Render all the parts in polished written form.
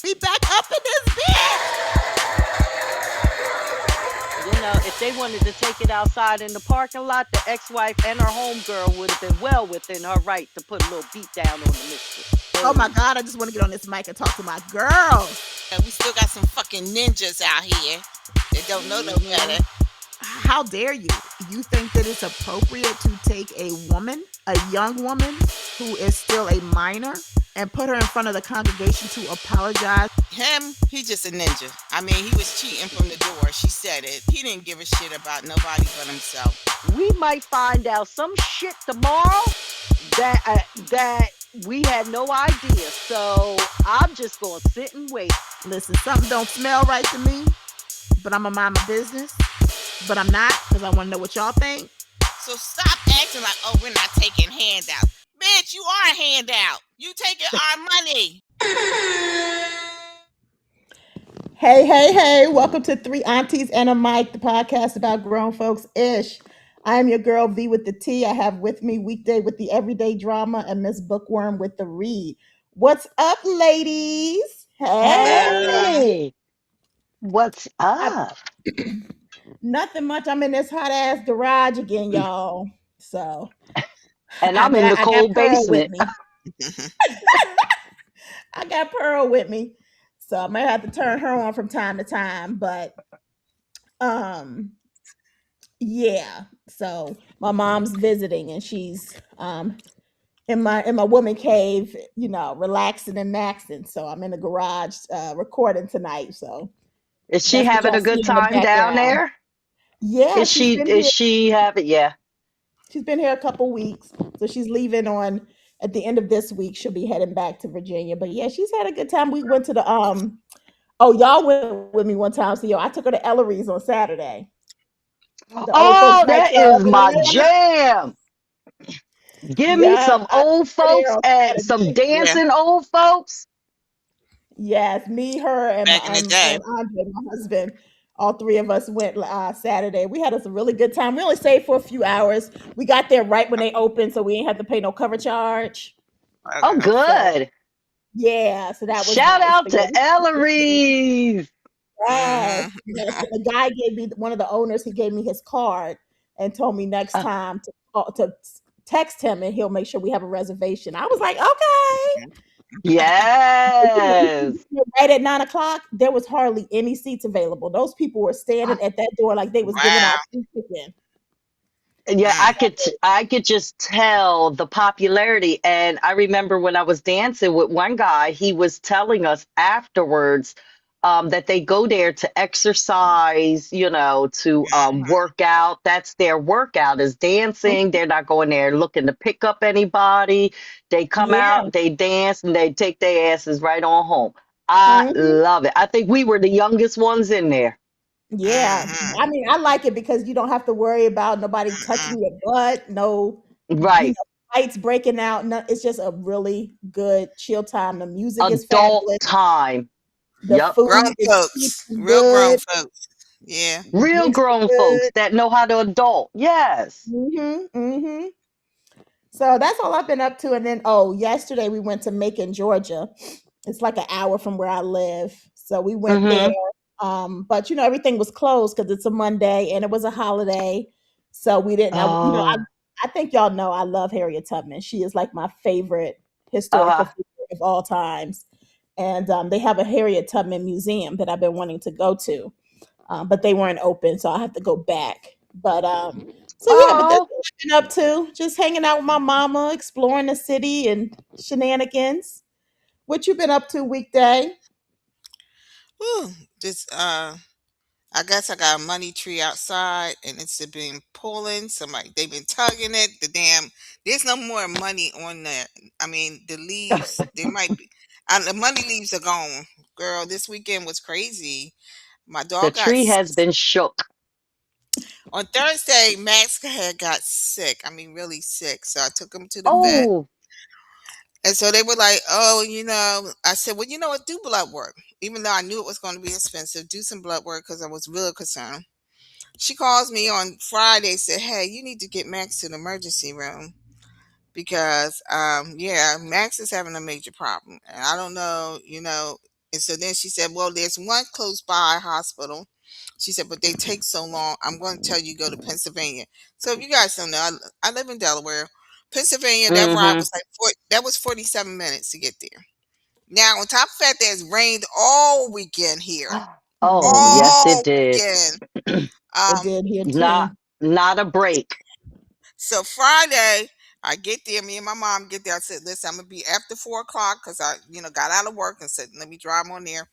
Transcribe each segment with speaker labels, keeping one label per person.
Speaker 1: We back up in this bitch.
Speaker 2: If they wanted to take it outside in the parking lot, the ex-wife and her homegirl would have been well within her right to put a little beat down on the mistress.
Speaker 1: Oh my
Speaker 2: Hey,
Speaker 1: God, I just want to get on this mic and talk to my girls.
Speaker 3: We still got some fucking ninjas out here that don't know no
Speaker 2: hmm
Speaker 3: better.
Speaker 1: How dare you? You think that it's appropriate to take a woman, a young woman who is still a minor, and put her in front of the congregation to apologize?
Speaker 3: Him, he just a ninja. I mean, he was cheating from the door. She said it. He didn't give a shit about nobody but himself.
Speaker 2: we might find out some shit tomorrow that we had no idea. So I'm just gonna sit and wait.
Speaker 1: Listen, something don't smell right to me, but I'm going to mind my business. But I'm not because I want to know what y'all think.
Speaker 3: So stop acting like, oh, we're not taking handouts. Bitch, you are a handout. You taking our money.
Speaker 1: Hey, hey, hey, welcome to Three Aunties and a Mic, the podcast about grown folks ish. I am your girl V with the T. I have with me Weekday with the everyday drama and Miss Bookworm with the read. What's up, ladies? Hey.
Speaker 2: Hey, what's
Speaker 1: I-
Speaker 2: up?
Speaker 1: Nothing much. I'm in this hot ass garage again, y'all. So
Speaker 2: And
Speaker 1: I
Speaker 2: I'm in the
Speaker 1: got I got
Speaker 2: cold
Speaker 1: Pearl with
Speaker 2: basement.
Speaker 1: me. I got Pearl with me. So I might have to turn her on from time to time, but um yeah. So my mom's visiting and she's in my woman cave, relaxing and maxing. So I'm in the garage recording tonight. So
Speaker 2: Is she
Speaker 1: that's what
Speaker 2: having
Speaker 1: y'all
Speaker 2: a
Speaker 1: see
Speaker 2: good
Speaker 1: in the
Speaker 2: time down
Speaker 1: background.
Speaker 2: there?
Speaker 1: Yeah,
Speaker 2: Is she is she having yeah.
Speaker 1: she's been here a couple weeks. So she's leaving on at the end of this week. She'll be heading back to Virginia. But yeah, she's had a good time. We went to the oh, y'all went with me one time. So I took her to Ellery's on Saturday. The old folks
Speaker 2: Oh, that
Speaker 1: nightclub.
Speaker 2: is my jam. Give me
Speaker 1: Yeah,
Speaker 2: some
Speaker 1: I took
Speaker 2: old
Speaker 1: her there
Speaker 2: folks
Speaker 1: on
Speaker 2: and some
Speaker 1: Saturday.
Speaker 3: Yeah,
Speaker 2: dancing old folks.
Speaker 1: Yes, me, her, and
Speaker 3: back in the day.
Speaker 1: Andre, my husband. All three of us went Saturday. We had us a really good time. We only stayed for a few hours. We got there right when they opened, so we didn't have to pay no cover charge.
Speaker 2: Oh,
Speaker 3: Okay.
Speaker 1: So
Speaker 2: good.
Speaker 1: yeah, so that was
Speaker 2: Shout
Speaker 1: nice.
Speaker 2: out
Speaker 1: But yeah,
Speaker 2: to Ellery's.
Speaker 1: yes,
Speaker 3: Mm-hmm.
Speaker 1: yes. The guy gave me one of the owners. He gave me his card and told me next
Speaker 2: Uh,
Speaker 1: time to text him and he'll make sure we have a reservation. I was like, okay.
Speaker 2: yes.
Speaker 1: Right at 9 o'clock, there was hardly any seats available. Those people were standing at that door like they was giving
Speaker 3: Wow.
Speaker 1: out free chicken.
Speaker 2: Yeah,
Speaker 3: Mm.
Speaker 2: I could just tell the popularity. And I remember when I was dancing with one guy, he was telling us afterwards that they go there to exercise, to work out. That's their workout is dancing. They're not going there looking to pick up anybody. They come
Speaker 1: Yeah.
Speaker 2: out, they dance, and they take their asses right on home. I
Speaker 1: Mhm.
Speaker 2: love it. I think we were the youngest ones in there.
Speaker 1: Yeah.
Speaker 3: Mm-hmm.
Speaker 1: I mean, I like it because you don't have to worry about nobody
Speaker 3: Mm-hmm.
Speaker 1: touching your butt, no,
Speaker 2: Right.
Speaker 1: fights breaking out. No, it's just a really good chill time. The music is
Speaker 2: Adult
Speaker 1: fabulous.
Speaker 2: time.
Speaker 1: The
Speaker 2: Yep.
Speaker 1: food
Speaker 3: Grown
Speaker 1: is cheap
Speaker 3: folks,
Speaker 1: and
Speaker 3: real grown
Speaker 1: good.
Speaker 3: folks. Yeah.
Speaker 1: The
Speaker 2: Real
Speaker 1: drinks are
Speaker 2: grown folks
Speaker 1: good.
Speaker 2: that know how to adult. Yes.
Speaker 1: Mhm. Mhm. So that's all I've been up to. And then, oh, yesterday we went to Macon, Georgia. It's like an hour from where I live. So we went there.
Speaker 2: Mm-hmm.
Speaker 1: But everything was closed because it's a Monday and it was a holiday. So we didn't.
Speaker 2: Oh,
Speaker 1: I think y'all know I love Harriet Tubman. She is like my favorite historical
Speaker 2: uh-huh.
Speaker 1: figure of all times. And they have a Harriet Tubman museum that I've been wanting to go to, but they weren't open, so I have to go back. But so yeah, but that's
Speaker 2: Oh,
Speaker 1: what I've been up to. Just hanging out with my mama, exploring the city and shenanigans. What you been up to weekday?
Speaker 3: Whew. Just I guess I got a money tree outside and it's been pulling. Somebody they've been tugging it. The damn there's no more money on there. I mean the leaves there might be the money leaves are gone. Girl, this weekend was crazy. My
Speaker 2: the
Speaker 3: dog got
Speaker 2: tree has been shook.
Speaker 3: on Thursday. Max had got sick. I mean really sick. So I took him to the vet.
Speaker 2: Oh,
Speaker 3: And so they were like, oh, I said, well, you know what? Do blood work. Even though I knew it was going to be expensive, do some blood work because I was real concerned. She calls me on Friday, said, hey, you need to get Max to the emergency room because, yeah, Max is having a major problem. And I don't know, And so then she said, well, there's one close by hospital. She said, but they take so long. I'm going to tell you go to Pennsylvania. So if you guys don't know, I live in Delaware. Pennsylvania, that ride
Speaker 2: Mm-hmm.
Speaker 3: was like that was 47 minutes to get there. Now, on top of that, there's rained all weekend here.
Speaker 2: Oh,
Speaker 1: Mm-hmm.
Speaker 2: yes, it
Speaker 3: All
Speaker 2: did.
Speaker 3: weekend.
Speaker 1: It
Speaker 3: Um,
Speaker 1: did here
Speaker 2: Not
Speaker 1: too.
Speaker 2: not a break.
Speaker 3: so Friday, I get there. Me and my mom get there. I said, listen, I'm gonna be after 4 o'clock because I, got out of work and said, let me drive on there.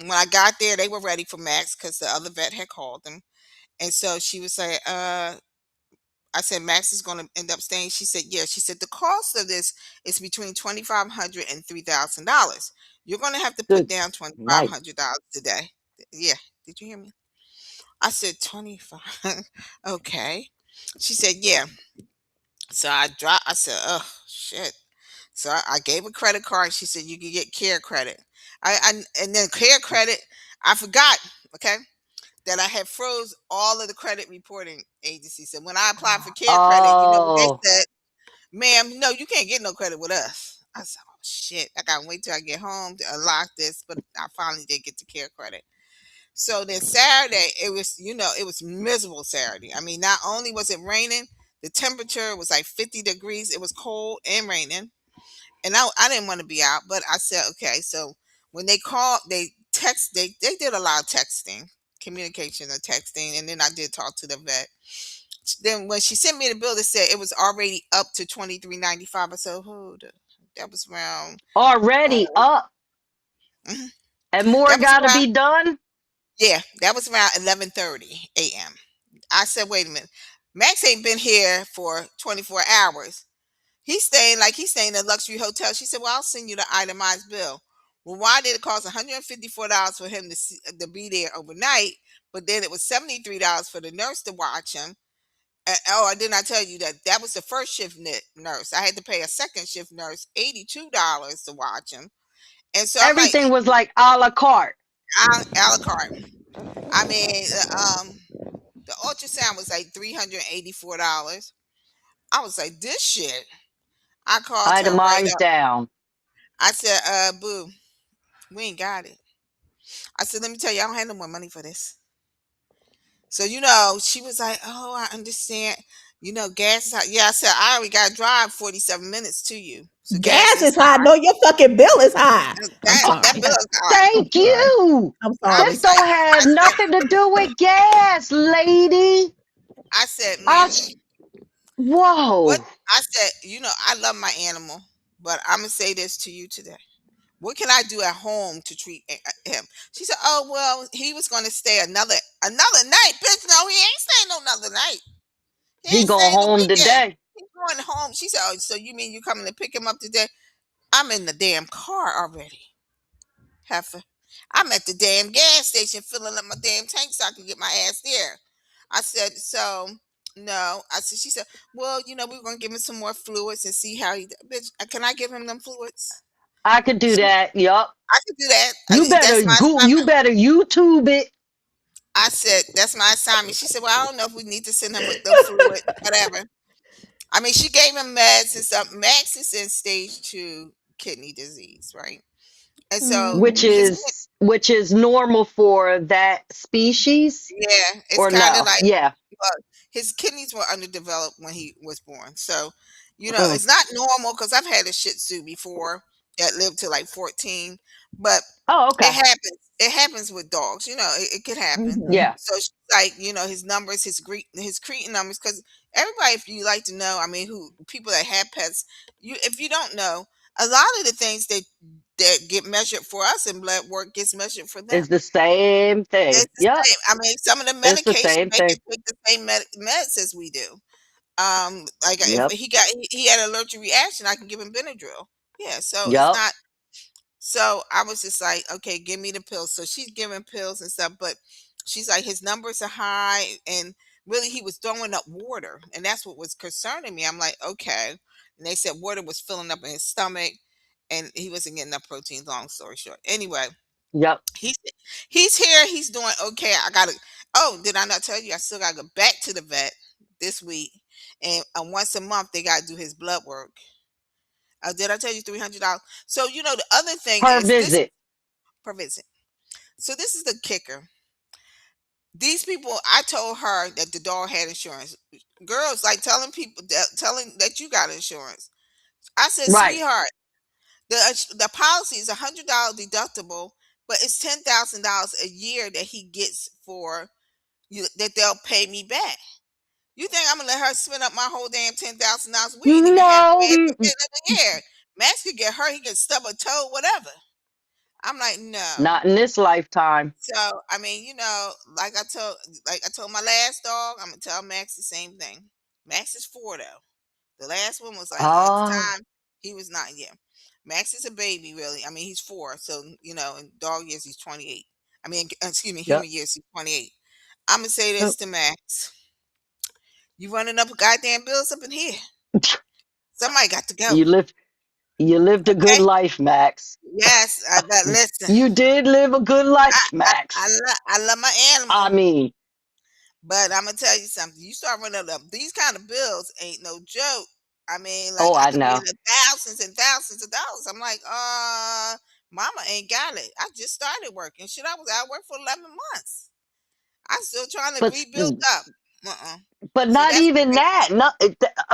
Speaker 3: When I got there, they were ready for Max because the other vet had called them. And so she was like, I said, Max is going to end up staying. She said, yeah. She said, the cost of this is between $2,500 and $3,000. You're going to have to put
Speaker 2: Good
Speaker 3: down twenty-five
Speaker 2: night.
Speaker 3: hundred dollars today. Yeah. Did you hear me? I said, 25. Okay. She said, yeah. So I said, oh, shit. So I gave a credit card. She said, you can get care credit. And then care credit, I forgot. Okay. That I had froze all of the credit reporting agencies. And when I applied for care credit, you know what they
Speaker 2: Oh,
Speaker 3: said? Ma'am, no, you can't get no credit with us. I said, oh shit, I gotta wait till I get home to unlock this. But I finally did get the care credit. So then Saturday, it was miserable Saturday. I mean, not only was it raining, the temperature was like 50 degrees. It was cold and raining. And I didn't want to be out, but I said, okay. So when they called, they did a lot of texting, communication or texting, and then I did talk to the vet. Then when she sent me the bill, it said it was already up to 23.95. I said, hold up. That was around.
Speaker 2: already
Speaker 3: Oh,
Speaker 2: up
Speaker 3: mhm.
Speaker 2: and more
Speaker 3: That was
Speaker 2: got to
Speaker 3: around.
Speaker 2: be done.
Speaker 3: Yeah, that was around 11:30 a.m. I said, wait a minute. Max ain't been here for 24 hours. He's staying in a luxury hotel. She said, well, I'll send you the itemized bill. Well, why did it cost $154 for him to be there overnight? But then it was $73 for the nurse to watch him. Oh, I did not tell you that was the first shift nurse. I had to pay a second shift nurse $82 to watch him. And so I'm like,
Speaker 2: Everything was like a la carte.
Speaker 3: a la carte. I mean, the ultrasound was like $384. I was like, this shit. I called her right
Speaker 2: Itemized
Speaker 3: up.
Speaker 2: down.
Speaker 3: I said, boo, we ain't got it. I said, let me tell you, I don't have no more money for this. So, she was like, oh, I understand. Gas is hot. Yeah, I said, I already got to drive 47 minutes to you. So gas
Speaker 1: Gas
Speaker 3: is
Speaker 1: is high.
Speaker 3: high.
Speaker 1: No, your fucking bill is high. I'm
Speaker 3: That
Speaker 1: sorry.
Speaker 3: bill is high.
Speaker 1: I'm
Speaker 2: Thank
Speaker 1: sorry.
Speaker 2: you.
Speaker 1: I'm
Speaker 3: I
Speaker 1: sorry.
Speaker 2: This
Speaker 3: was like,
Speaker 2: don't have
Speaker 3: I said,
Speaker 2: nothing to do with gas, lady. I
Speaker 3: ma'am,
Speaker 2: s-
Speaker 3: what?
Speaker 2: whoa.
Speaker 3: I said, I love my animal, but I'm going to say this to you today. What can I do at home to treat him? She said, oh, well, he was going to stay another night. Bitch, no, he ain't staying no another night. He
Speaker 2: He
Speaker 3: ain't
Speaker 2: going
Speaker 3: staying the
Speaker 2: home
Speaker 3: weekend.
Speaker 2: today.
Speaker 3: He's going home. She said, oh, so you mean you coming to pick him up today? I'm in the damn car already, heifer. I'm at the damn gas station filling up my damn tank so I can get my ass there. I said, so no. I said, she said, well, we're gonna give him some more fluids and see how he. Bitch, can I give him them fluids?
Speaker 2: I could do
Speaker 3: She,
Speaker 2: that. Yup.
Speaker 3: I can do that.
Speaker 2: You better
Speaker 3: That's my
Speaker 2: go. You
Speaker 3: assignment.
Speaker 2: better YouTube it.
Speaker 3: I said, that's my assignment. She said, well, I don't know if we need to send him with the fluid, whatever. I mean, she gave him meds and stuff. Max is in stage 2 kidney disease, right? And so
Speaker 2: which
Speaker 1: Mm-hmm.
Speaker 2: is normal for that species
Speaker 3: yeah, it's
Speaker 2: or
Speaker 3: kind of
Speaker 2: no?
Speaker 3: like,
Speaker 2: Yeah.
Speaker 3: well, his kidneys were underdeveloped when he was born. So,
Speaker 2: Mm.
Speaker 3: it's not normal because I've had a Shih Tzu before that lived to like 14, but
Speaker 2: Oh,
Speaker 3: it
Speaker 2: okay.
Speaker 3: happens. It happens with dogs. It could happen.
Speaker 1: Mm-hmm.
Speaker 2: Yeah.
Speaker 3: So she's like, his numbers, his cretin numbers, because everybody, if you like to know, I mean, who people that have pets, if you don't know, a lot of the things that get measured for us in blood work gets measured for them.
Speaker 2: It's the same thing.
Speaker 3: It's the
Speaker 2: Yep.
Speaker 3: same. I mean, some of the
Speaker 2: It's the
Speaker 3: medication
Speaker 2: same
Speaker 3: make
Speaker 2: thing.
Speaker 3: it take the same meds as we do. Like if
Speaker 2: Yep.
Speaker 3: he had an allergic reaction, I can give him Benadryl. Yeah, so it's
Speaker 2: Yep.
Speaker 3: not. So I was just like, okay, give me the pills. So she's giving pills and stuff, but she's like, his numbers are high, and really he was throwing up water, and that's what was concerning me. I'm like, okay, and they said water was filling up in his stomach, and he wasn't getting enough protein. Long story short, anyway,
Speaker 2: Yep.
Speaker 3: he's he's here. He's doing okay. I gotta. Oh, did I not tell you? I still gotta go back to the vet this week, and once a month they gotta do his blood work. Did I tell you $300? So the other thing
Speaker 2: Per
Speaker 3: is this.
Speaker 2: visit.
Speaker 3: per visit. So this is the kicker. These people, I told her that the dog had insurance. Girls like telling that you got insurance. I said,
Speaker 2: Right.
Speaker 3: sweetheart, the policy is $100 deductible, but it's $10,000 a year that he gets for you that they'll pay me back. You think I'm gonna let her spend up my whole damn $10,000? We ain't even halfway
Speaker 2: No,
Speaker 3: at the end of the year. Max could get hurt. He could stub a toe, whatever. I'm like, no.
Speaker 2: not in this lifetime.
Speaker 3: So I mean, like I told my last dog, I'm gonna tell Max the same thing. Max is 4 though. The last one was like at the
Speaker 2: Oh,
Speaker 3: time he was not yet. Max is a baby, really. I mean, he's 4, so in dog years he's 28. I mean, excuse me,
Speaker 2: yep.
Speaker 3: human years he's 28. I'm gonna say this
Speaker 2: Yep.
Speaker 3: to Max: you running up goddamn bills up in here. Somebody got to go.
Speaker 2: You lived you lived a good
Speaker 3: Okay?
Speaker 2: life, Max.
Speaker 3: Yes, but listen,
Speaker 2: You did live a good
Speaker 3: I
Speaker 2: life,
Speaker 3: I,
Speaker 2: Max.
Speaker 3: I love my
Speaker 2: I
Speaker 3: animal.
Speaker 2: mean,
Speaker 3: But I'm gonna tell you something. You start running up these kind of bills, ain't no joke. I mean, like
Speaker 2: oh,
Speaker 3: I
Speaker 2: I
Speaker 3: could be in
Speaker 2: know.
Speaker 3: the thousands and thousands of dollars. I'm like, mama ain't got it. I just started working. Shit, I was out of work for 11 months. I'm still trying to
Speaker 2: But
Speaker 3: rebuild up. Uh-uh.
Speaker 2: but
Speaker 3: So
Speaker 2: not
Speaker 3: that's
Speaker 2: even that. Not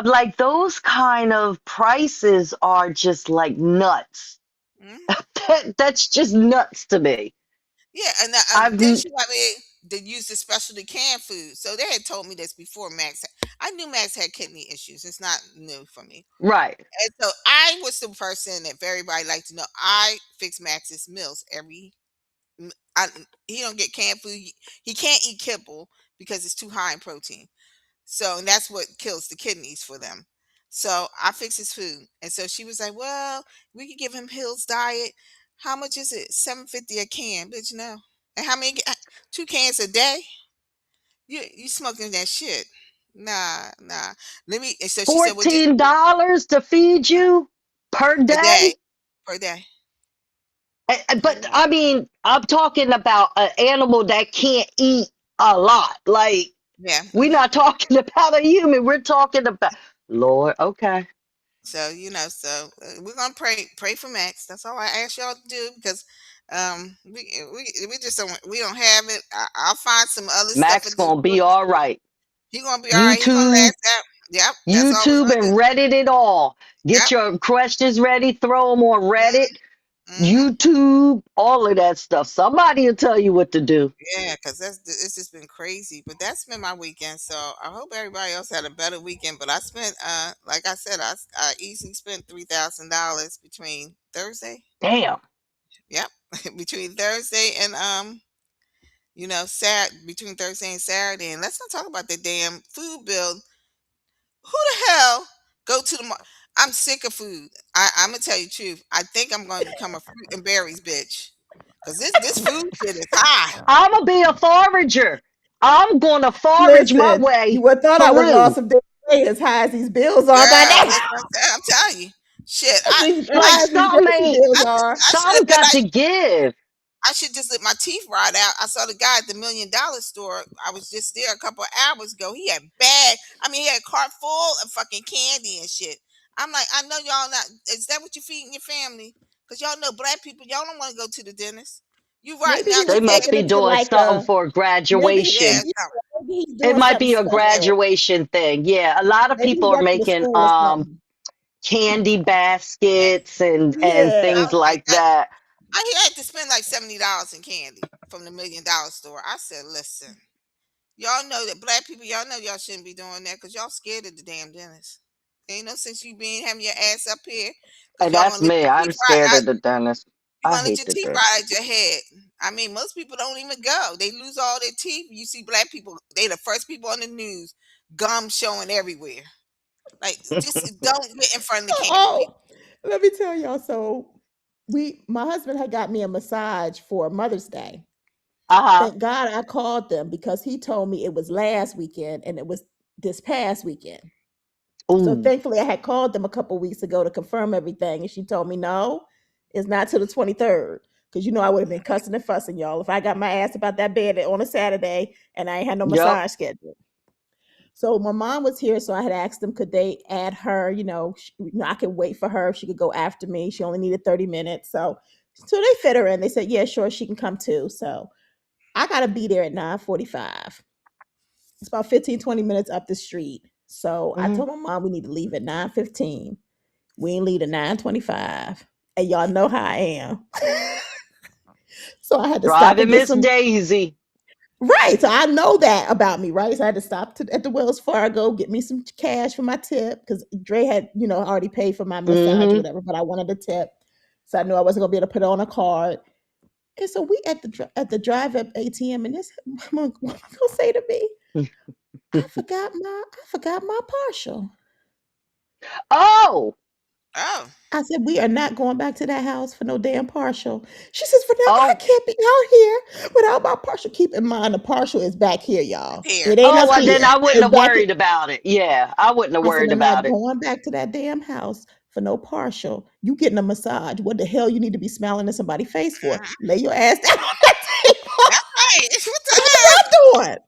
Speaker 2: like those kind of prices are just like nuts.
Speaker 3: mhm.
Speaker 2: That's just nuts to me.
Speaker 3: Yeah, and
Speaker 2: I've
Speaker 3: then she let me to use the specialty canned food. So they had told me this before Max. I knew Max had kidney issues. It's not new for me.
Speaker 2: right.
Speaker 3: And so I was the person that everybody liked to know. I fix Max's meals every. I, he don't get canned food. He can't eat kibble because it's too high in protein. So and that's what kills the kidneys for them. So I fix his food, and so she was like, "Well, we could give him Hill's diet. How much is it? 750 a can, bitch. No, and how many? 2 cans a day? You smoking that shit? Nah, nah. Let me." And so she said, "Well, just
Speaker 2: $14 to feed you per
Speaker 3: a day,
Speaker 2: day.
Speaker 3: per day, per
Speaker 2: But
Speaker 3: day."
Speaker 2: I mean, I'm talking about an animal that can't eat a lot. Like
Speaker 3: Yeah.
Speaker 2: we're not talking about a human. We're talking about Lord. Okay,
Speaker 3: So we're gonna pray for Max. That's all I ask y'all to do because we just don't have it. I'll find some other stuff
Speaker 2: Max
Speaker 3: at the
Speaker 2: gonna
Speaker 3: store.
Speaker 2: be all right.
Speaker 3: He gonna be all right. He gonna
Speaker 2: YouTube,
Speaker 3: last out. Yep, that's all we're
Speaker 2: YouTube,
Speaker 3: gonna do.
Speaker 2: and Reddit it all.
Speaker 3: Yep.
Speaker 2: Get your questions ready. Throw them on Reddit,
Speaker 3: Mm-hmm.
Speaker 2: YouTube, all of that stuff. Somebody will tell you what to do.
Speaker 3: Yeah, because it's just been crazy. But that's been my weekend. So I hope everybody else had a better weekend. But I spent like I said, I easily spent $3,000 between Thursday.
Speaker 2: Damn.
Speaker 3: Yep, between Thursday and between Thursday and Saturday. And let's not talk about the damn food bill. Who the hell go to the I'm sick of food. I'm gonna tell you the truth. I think I'm going to become a fruit and berries bitch because this food shit is high.
Speaker 2: I'm gonna be a forager. I'm gonna forage my
Speaker 1: Listen, you
Speaker 2: way
Speaker 1: would have thought I would have lost
Speaker 2: through.
Speaker 1: some weight as high as these bills are by
Speaker 3: Girl,
Speaker 1: now.
Speaker 3: that's what I'm telling you. Shit,
Speaker 1: As
Speaker 2: Like
Speaker 1: high as these
Speaker 2: some
Speaker 1: grocery
Speaker 2: ain't,
Speaker 1: bills are.
Speaker 3: I should
Speaker 2: some
Speaker 3: have been
Speaker 2: got
Speaker 3: like
Speaker 2: to give.
Speaker 3: I should just let my teeth rot out. I saw the guy at the $1 million store. I was just there a couple of hours ago. He had he had a cart full of fucking candy and shit. I'm like, I know y'all not. Is that what you're feeding your family? Because y'all know black people, y'all don't want to go to the dentist. You right
Speaker 1: Maybe
Speaker 3: now,
Speaker 1: he
Speaker 3: you
Speaker 2: They
Speaker 1: was
Speaker 3: take
Speaker 2: must
Speaker 1: taking
Speaker 2: be
Speaker 1: it to
Speaker 2: doing
Speaker 1: like
Speaker 2: something
Speaker 1: a
Speaker 2: for
Speaker 1: maybe
Speaker 3: yeah,
Speaker 2: graduation.
Speaker 1: yeah, maybe he's
Speaker 2: It
Speaker 1: doing
Speaker 2: might
Speaker 1: something
Speaker 2: be a
Speaker 1: special.
Speaker 2: graduation thing. Yeah, a lot of
Speaker 1: Maybe he
Speaker 2: people are
Speaker 1: worked at a
Speaker 2: making
Speaker 1: school or something.
Speaker 2: candy baskets and
Speaker 3: I
Speaker 1: Yeah.
Speaker 2: things
Speaker 3: was like
Speaker 2: like
Speaker 3: that.
Speaker 2: that.
Speaker 3: I had to spend like $70 in candy from the $1 million store. I said, listen, y'all know that black people, y'all know y'all shouldn't be doing that because y'all scared of the damn dentist. Ain't no sense you being having your ass up here because
Speaker 2: And
Speaker 3: y'all
Speaker 2: that's
Speaker 3: gonna let
Speaker 2: me.
Speaker 3: your
Speaker 2: I'm
Speaker 3: teeth rot
Speaker 2: scared
Speaker 3: out.
Speaker 2: of the dentist.
Speaker 3: You're
Speaker 2: I
Speaker 3: gonna let
Speaker 2: hate
Speaker 3: your
Speaker 2: the
Speaker 3: teeth rot
Speaker 2: dentist.
Speaker 3: out your head. I mean, most people don't even go. They lose all their teeth. You see black people, they the first people on the news, gum showing everywhere. Like, just don't get in front of the camera,
Speaker 1: Oh,
Speaker 3: people.
Speaker 1: let me tell y'all. So my husband had got me a massage for Mother's Day.
Speaker 2: Uh-huh.
Speaker 1: Thank God I called them because he told me it was last weekend and it was this past weekend. So
Speaker 2: Ooh.
Speaker 1: thankfully I had called them a couple weeks ago to confirm everything. And she told me, no, it's not till the 23rd. Because I would have been cussing and fussing y'all if I got my ass about that bed on a Saturday and I ain't had no
Speaker 2: Yep.
Speaker 1: massage schedule. So my mom was here, so I had asked them could they add her. I could wait for her. She could go after me. She only needed 30 minutes. So So they fit her in. They said, yeah, sure, she can come too. So I gotta be there at 9:45. It's about 15, 20 minutes up the street. So I
Speaker 2: Mhm.
Speaker 1: told my mom we need to leave at 9:15. We ain't leave at 9:25. And y'all know how I am. So I had to stop and
Speaker 2: Driving
Speaker 1: get
Speaker 2: Miss
Speaker 1: some.
Speaker 2: Daisy.
Speaker 1: Right. So I know that about me, right? So I had to stop at the Wells Fargo, get me some cash for my tip because Dre had, already paid for my massage or
Speaker 2: Hmm.
Speaker 1: whatever, but I wanted a tip. So I knew I wasn't gonna be able to put it on a card. And so we at the drive up ATM, and this woman gonna say to me, I forgot my partial.
Speaker 2: Oh,
Speaker 3: Oh,
Speaker 1: I said, we are not going back to that house for no damn partial. She says, Vanessa, I
Speaker 2: oh,
Speaker 1: can't be out here without my partial. Keep in mind, the partial is back here, y'all.
Speaker 3: here.
Speaker 1: It ain't
Speaker 2: oh,
Speaker 1: up
Speaker 3: It's
Speaker 2: well,
Speaker 3: up
Speaker 2: then
Speaker 1: here.
Speaker 3: here.
Speaker 2: I wouldn't
Speaker 1: It's
Speaker 2: have
Speaker 1: back.
Speaker 2: worried about it. Yeah, I wouldn't have
Speaker 1: I said,
Speaker 2: worried
Speaker 1: I'm not
Speaker 2: about it.
Speaker 1: going back to that damn house for no partial. You getting a massage. What the hell you need to be smiling in somebody's face for?
Speaker 3: Mhm.
Speaker 1: Lay your ass down on that table.
Speaker 3: That's right. What the
Speaker 1: What
Speaker 3: hell?
Speaker 1: are you doing?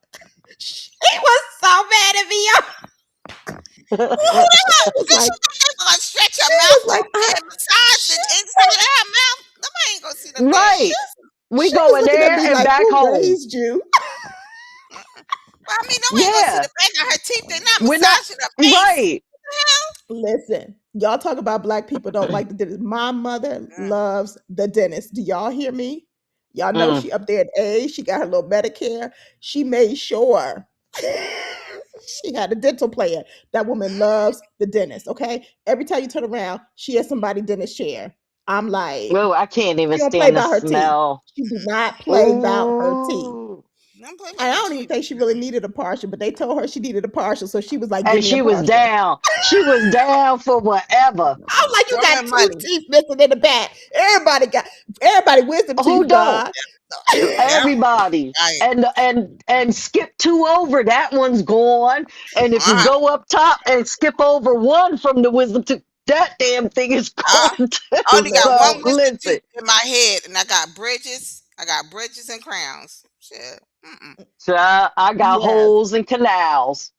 Speaker 1: She was so mad at me. Y'all. She was
Speaker 3: Bitch,
Speaker 1: like,
Speaker 3: you think they gonna stretch your
Speaker 1: she
Speaker 3: mouth
Speaker 1: was like,
Speaker 3: over there and massage the
Speaker 1: she,
Speaker 3: inside of her mouth? Nobody ain't gonna see them damn
Speaker 1: she,
Speaker 2: Right.
Speaker 3: teeth.
Speaker 2: We
Speaker 1: she was
Speaker 2: going
Speaker 1: looking at
Speaker 2: there
Speaker 1: me
Speaker 2: and
Speaker 1: like,
Speaker 2: back
Speaker 1: who
Speaker 2: home.
Speaker 1: raised you?
Speaker 3: Well, I mean, nobody ain't gonna see
Speaker 2: Yeah,
Speaker 3: the back of her teeth. They're not
Speaker 2: we're not
Speaker 3: massaging her face.
Speaker 2: right.
Speaker 3: What the hell?
Speaker 1: Listen, y'all talk about black people don't like the dentist. My mother
Speaker 3: Mm,
Speaker 1: loves the dentist. Do y'all hear me? Y'all know
Speaker 2: Mm.
Speaker 1: she up there at age. She got her little Medicare. She made sure she had a dental plan. That woman loves the dentist. Okay, every time you turn around, she has somebody dentist chair. I'm like,
Speaker 2: Oh, I can't even
Speaker 1: she don't play
Speaker 2: stand the
Speaker 1: about her teeth.
Speaker 2: smell.
Speaker 1: She do not play about her teeth.
Speaker 2: Ooh.
Speaker 3: don't play
Speaker 1: And
Speaker 3: about
Speaker 1: I
Speaker 3: the
Speaker 1: don't even
Speaker 3: teeth.
Speaker 1: think she really needed a partial, but they told her she needed a partial, so she was like, "Give
Speaker 2: And
Speaker 1: me a
Speaker 2: she was
Speaker 1: partial."
Speaker 2: down. She was down for whatever.
Speaker 1: I'm like, you got
Speaker 3: Throwing
Speaker 1: two
Speaker 3: money.
Speaker 1: teeth missing in the back. Everybody wisdom
Speaker 2: Who
Speaker 1: teeth,
Speaker 2: don't?
Speaker 1: God.
Speaker 3: Yep.
Speaker 2: Everybody.
Speaker 3: Right.
Speaker 2: And skip two over, that one's gone. And if you
Speaker 3: Uh-huh.
Speaker 2: go up top and skip over one from the wisdom tooth, that damn thing is
Speaker 3: Uh,
Speaker 2: gone
Speaker 3: I
Speaker 2: too.
Speaker 3: only got one
Speaker 2: So
Speaker 1: Listen,
Speaker 3: wisdom
Speaker 2: listen,
Speaker 3: tooth in my head, and I got bridges. I got bridges and crowns. Shit. Mm-mm.
Speaker 2: child, I got
Speaker 1: yes.
Speaker 2: holes and canals.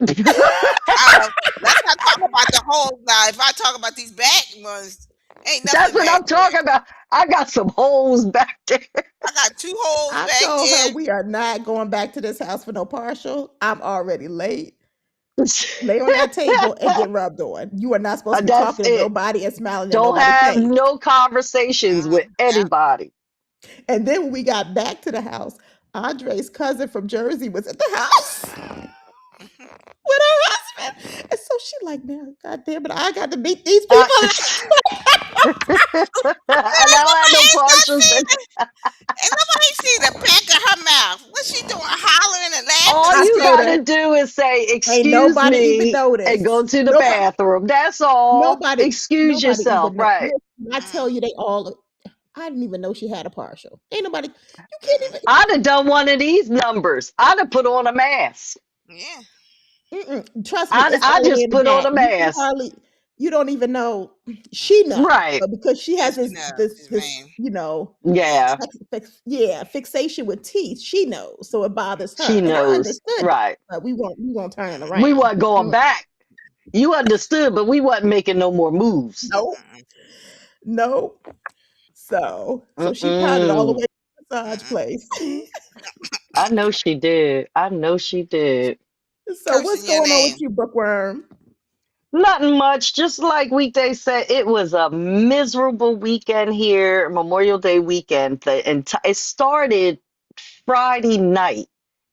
Speaker 3: Uh, let's not talk about the whole now. If I talk about these back ones, ain't
Speaker 2: That's
Speaker 3: nothing
Speaker 2: what
Speaker 3: back
Speaker 2: I'm
Speaker 3: there.
Speaker 2: talking about. I got some holes back there.
Speaker 3: I got two holes
Speaker 1: I
Speaker 3: back
Speaker 1: told her
Speaker 3: there.
Speaker 1: we are not going back to this house for no partial. I'm already late. Lay on that table and get rubbed on. You are not supposed to be
Speaker 2: That's
Speaker 1: talking to
Speaker 2: it.
Speaker 1: nobody and smiling in
Speaker 2: Don't
Speaker 1: nobody's
Speaker 2: have
Speaker 1: face.
Speaker 2: no conversations with
Speaker 3: Yeah.
Speaker 2: anybody.
Speaker 1: And then when we got back to the house, Andre's cousin from Jersey was at the house
Speaker 3: Mhm.
Speaker 1: with her husband. And so she like, now, God damn it, I got to meet these
Speaker 2: I,
Speaker 1: people.
Speaker 2: I
Speaker 3: Like
Speaker 2: don't have
Speaker 3: nobody
Speaker 2: no
Speaker 3: ain't not
Speaker 2: partials.
Speaker 3: see the, and nobody see the back of her mouth. What's she doing? Hollering and laughing
Speaker 2: All
Speaker 1: I
Speaker 3: and
Speaker 2: you
Speaker 1: told
Speaker 3: stuff.
Speaker 2: got
Speaker 1: her,
Speaker 2: to do is say,
Speaker 1: ain't
Speaker 2: "Excuse
Speaker 1: nobody even
Speaker 2: me," and
Speaker 1: noticed.
Speaker 2: go to the
Speaker 1: Nobody,
Speaker 2: bathroom. That's all.
Speaker 1: nobody,
Speaker 2: Excuse
Speaker 1: nobody
Speaker 2: yourself,
Speaker 1: even know.
Speaker 2: right?
Speaker 1: Listen, I tell
Speaker 3: Mm,
Speaker 1: you, they all. I didn't even know she had a partial. Ain't nobody. You can't
Speaker 3: mm,
Speaker 1: even.
Speaker 2: I'd have done one of these numbers. I'd have put on a mask.
Speaker 3: yeah.
Speaker 1: Trust me, it's
Speaker 2: I
Speaker 1: all the way
Speaker 2: just
Speaker 1: in the
Speaker 2: put on
Speaker 1: back.
Speaker 2: a
Speaker 1: You
Speaker 2: mask.
Speaker 1: hardly, you don't even know. She
Speaker 3: Mm-mm.
Speaker 1: know,
Speaker 2: Right.
Speaker 1: but because she
Speaker 3: Yeah,
Speaker 1: has
Speaker 3: she
Speaker 1: this,
Speaker 3: knows.
Speaker 1: this,
Speaker 3: She's
Speaker 1: this,
Speaker 3: vain.
Speaker 2: Yeah.
Speaker 1: yeah, fixation with teeth. She knows, so it bothers
Speaker 2: She
Speaker 1: her, and I
Speaker 2: knows.
Speaker 1: understood that.
Speaker 2: Right.
Speaker 1: But we won't turn it
Speaker 2: We
Speaker 1: around.
Speaker 2: wasn't going back. You understood, but we wasn't making no more moves.
Speaker 1: Nope,
Speaker 3: Mm-mm.
Speaker 1: nope. So she pouted all the
Speaker 2: Mm-mm.
Speaker 1: way to the massage
Speaker 3: Mm-mm.
Speaker 1: place.
Speaker 2: I know she did. I know she did.
Speaker 1: So what's
Speaker 3: Cursing your
Speaker 1: going on with
Speaker 3: name.
Speaker 1: you, Bookworm?
Speaker 2: Nothing much. Just like weekday said, it was a miserable weekend here, Memorial Day weekend. It started Friday night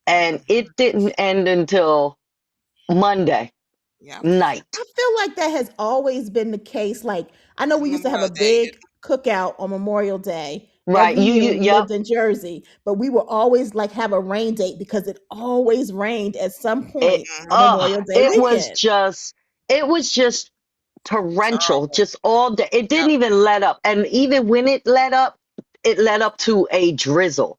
Speaker 2: and
Speaker 3: Mm-hmm.
Speaker 2: it didn't end until Monday
Speaker 3: Yep.
Speaker 2: night.
Speaker 1: I feel like that has always been the case. Like, I know we used to have a
Speaker 3: Memorial Day.
Speaker 1: big cookout on Memorial Day
Speaker 2: Right.
Speaker 1: every year when we
Speaker 2: Yep.
Speaker 1: lived in Jersey, but we would always like have a rain date because it always rained at some point on
Speaker 3: Mm-hmm.
Speaker 1: Memorial Day
Speaker 2: It was
Speaker 1: weekend.
Speaker 2: just, it was just torrential,
Speaker 3: Terrible.
Speaker 2: just all day. It
Speaker 3: Yep.
Speaker 2: didn't even let up. And even when it let up to a drizzle.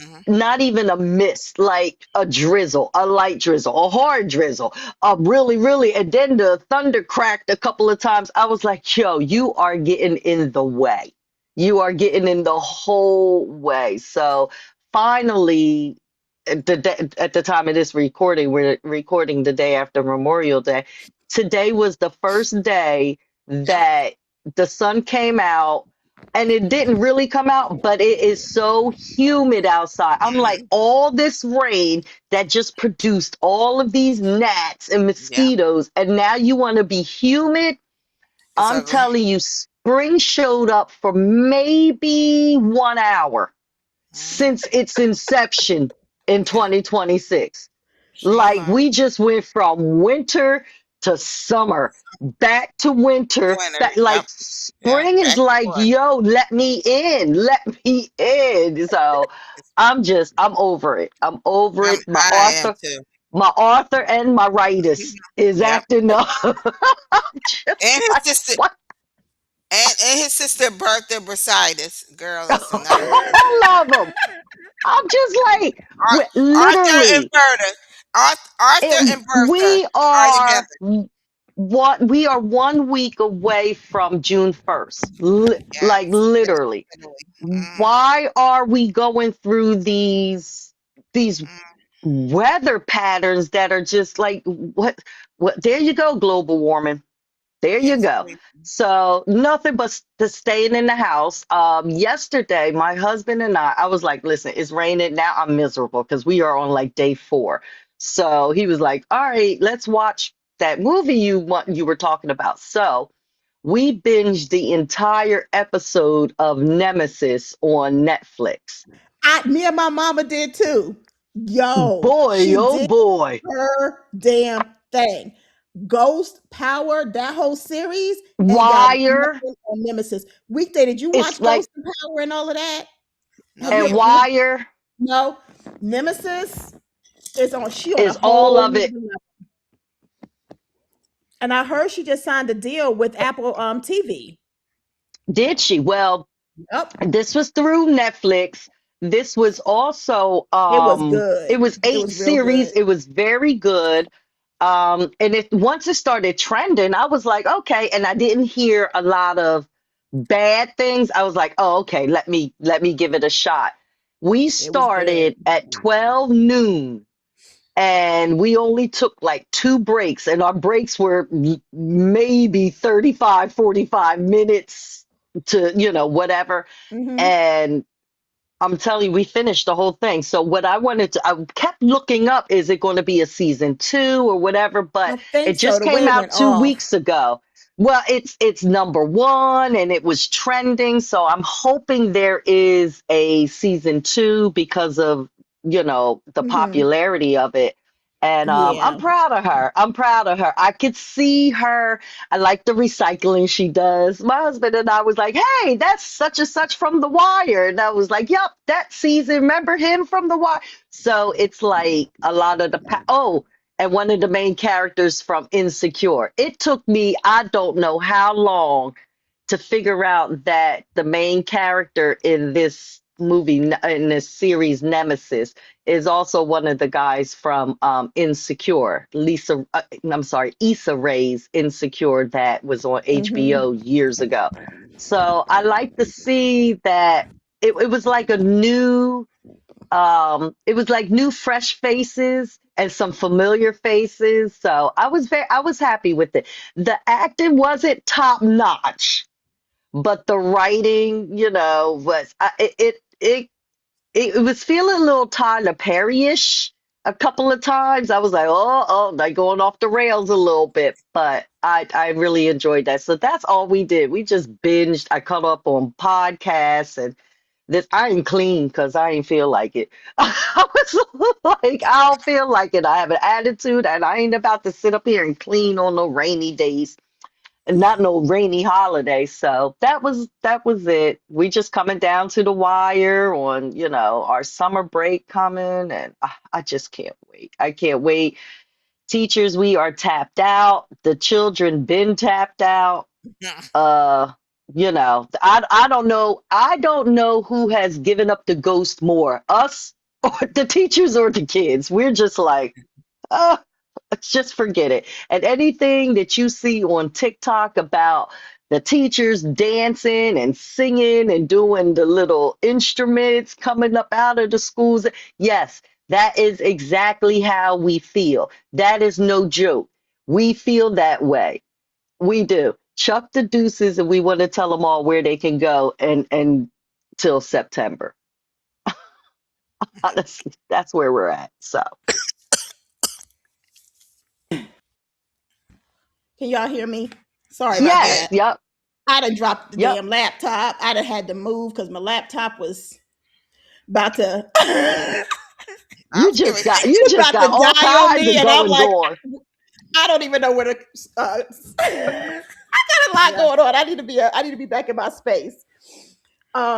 Speaker 3: Mm-hmm.
Speaker 2: Not even a mist, like a drizzle, a light drizzle, a hard drizzle, a really, really, and then the thunder cracked a couple of times. I was like, yo, you are getting in the way. You are getting in the whole way. So finally, at the time of this recording, we're recording the day after Memorial Day. Today was the first day
Speaker 3: Yep.
Speaker 2: that the sun came out. and it didn't really come out, but it is so humid outside. I'm like,
Speaker 3: Mhm.
Speaker 2: all this rain that just produced all of these gnats and
Speaker 3: Yeah,
Speaker 2: mosquitoes, and now you want to be humid.
Speaker 3: it's
Speaker 2: I'm
Speaker 3: ugly.
Speaker 2: telling you, spring showed up for maybe 1 hour
Speaker 3: Mhm.
Speaker 2: since its inception in
Speaker 3: Yeah,
Speaker 2: 2026.
Speaker 3: shame
Speaker 2: Like
Speaker 3: on
Speaker 2: we just went from winter to summer, back to winter.
Speaker 3: winter.
Speaker 2: That like
Speaker 3: Yep, yeah,
Speaker 2: spring is
Speaker 3: back and
Speaker 2: like,
Speaker 3: forth.
Speaker 2: yo, let me in, let me in. So I'm over it. I'm over it.
Speaker 3: I am too.
Speaker 2: My Arthur and my Ritus is
Speaker 3: Yep.
Speaker 2: acting up. I'm just
Speaker 3: And his
Speaker 2: like,
Speaker 3: sister
Speaker 2: what?
Speaker 3: and his sister Bertha beside us. Girl, listen,
Speaker 2: All of them. I'm just like,
Speaker 3: Arthur and
Speaker 2: literally.
Speaker 3: Bertha. Arthur and Bertha
Speaker 2: We
Speaker 3: are together.
Speaker 2: are we are 1 week away from June 1st. Like
Speaker 3: Yes, yes,
Speaker 2: literally.
Speaker 3: literally.
Speaker 2: Why are we going through these
Speaker 3: Mm,
Speaker 2: weather patterns that are just like what there you go, global warming. There you
Speaker 3: it's
Speaker 2: go.
Speaker 3: crazy.
Speaker 2: So nothing but staying in the house. Yesterday, my husband and I was like, listen, it's raining now. I'm miserable because we are on like day 4. So he was like, all right, let's watch that movie you were talking about. So we binged the entire episode of Nemesis on Netflix.
Speaker 1: Me and my mama did too. Yo,
Speaker 2: Boy,
Speaker 1: she
Speaker 2: oh
Speaker 1: did
Speaker 2: boy.
Speaker 1: her damn thing. Ghost Power, that whole series ain't got
Speaker 2: Wire
Speaker 1: nothing on Nemesis. Weekday, did you
Speaker 2: is
Speaker 1: watch
Speaker 2: like,
Speaker 1: Ghost and Power and all of that? Have
Speaker 3: Nope.
Speaker 1: you?
Speaker 2: and Wire
Speaker 1: No, Nemesis is on. She on a
Speaker 2: is all
Speaker 1: whole
Speaker 2: of
Speaker 1: nother
Speaker 2: it.
Speaker 1: level. And I heard she just signed a deal with Apple TV.
Speaker 2: Did she? Well,
Speaker 1: Yep,
Speaker 2: this was through Netflix. This was also
Speaker 1: it was
Speaker 2: it
Speaker 1: good.
Speaker 2: was
Speaker 1: It
Speaker 2: eight
Speaker 1: was real
Speaker 2: series.
Speaker 1: good.
Speaker 2: It was very good. And it once it started trending, I was like, okay, and I didn't hear a lot of bad things. I was like, oh, okay, let me give it a shot. We
Speaker 1: It was good.
Speaker 2: started at 12 noon and we only took like 2 breaks and our breaks were maybe 35, 45 minutes to whatever.
Speaker 1: Hmm.
Speaker 2: And I'm telling you, we finished the whole thing. So what I kept looking up, is it going to be a season 2 or whatever?
Speaker 1: I
Speaker 2: But
Speaker 1: think
Speaker 2: it
Speaker 1: so.
Speaker 2: just
Speaker 1: The way
Speaker 2: came
Speaker 1: it
Speaker 2: out
Speaker 1: went
Speaker 2: 2 weeks
Speaker 1: off.
Speaker 2: ago. Well, it's number 1 and it was trending. So I'm hoping there is a season 2 because of, the
Speaker 1: Hmm.
Speaker 2: popularity of it. And I'm
Speaker 1: Yeah.
Speaker 2: proud of her. I'm proud of her. I could see her. I like the recycling she does. My husband and I was like, hey, that's such and such from The Wire. And I was like, yep, that season. Remember him from The Wire? So it's like a lot of oh, and one of the main characters from Insecure. It took me, I don't know how long to figure out that the main character in this movie, in this series, Nemesis, is also one of the guys from Insecure. I'm sorry, Issa Rae's Insecure that was on
Speaker 1: Hmm.
Speaker 2: HBO years ago. So I like to see that it was like a new, it was like new fresh faces and some familiar faces. So I was happy with it. The acting wasn't top notch, but the writing, was it was feeling a little Tyler Perry-ish a couple of times. I was like, they're going off the rails a little bit, but I really enjoyed that. So that's all we did. We just binged. I caught up on podcasts and this. I ain't clean because I ain't feel like it. I was like, I don't feel like it. I have an attitude, and I ain't about to sit up here and clean on no rainy days and not no rainy holiday. So that was it. We just coming down to the wire on, our summer break coming, and I just can't wait. I can't wait. Teachers, we are tapped out. The children been tapped out. Uh, I don't know. I don't know who has given up the ghost more, us or the teachers or the kids. We're just like, uh, just forget it. And anything that you see on TikTok about the teachers dancing and singing and doing the little instruments coming up out of the schools, yes, that is exactly how we feel. That is no joke. We feel that way. We do. Chuck the deuces, and we want to tell them all where they can go and till September. Honestly, that's where we're at. So
Speaker 1: Can y'all hear me? Sorry about
Speaker 3: Yeah.
Speaker 2: yes,
Speaker 1: that.
Speaker 2: yep,
Speaker 1: I'd have dropped the
Speaker 2: yep.
Speaker 1: damn laptop. I'd have had to move because my laptop was about to it
Speaker 3: I was gonna say,
Speaker 2: You
Speaker 1: was
Speaker 2: just
Speaker 1: about
Speaker 2: got
Speaker 1: to
Speaker 2: all
Speaker 1: die on
Speaker 2: kinds
Speaker 1: me,
Speaker 2: of
Speaker 1: and I'm
Speaker 2: going
Speaker 1: like,
Speaker 2: on.
Speaker 1: I don't even know where to. I got a lot
Speaker 3: yeah,
Speaker 1: going on. I need to be back in my space.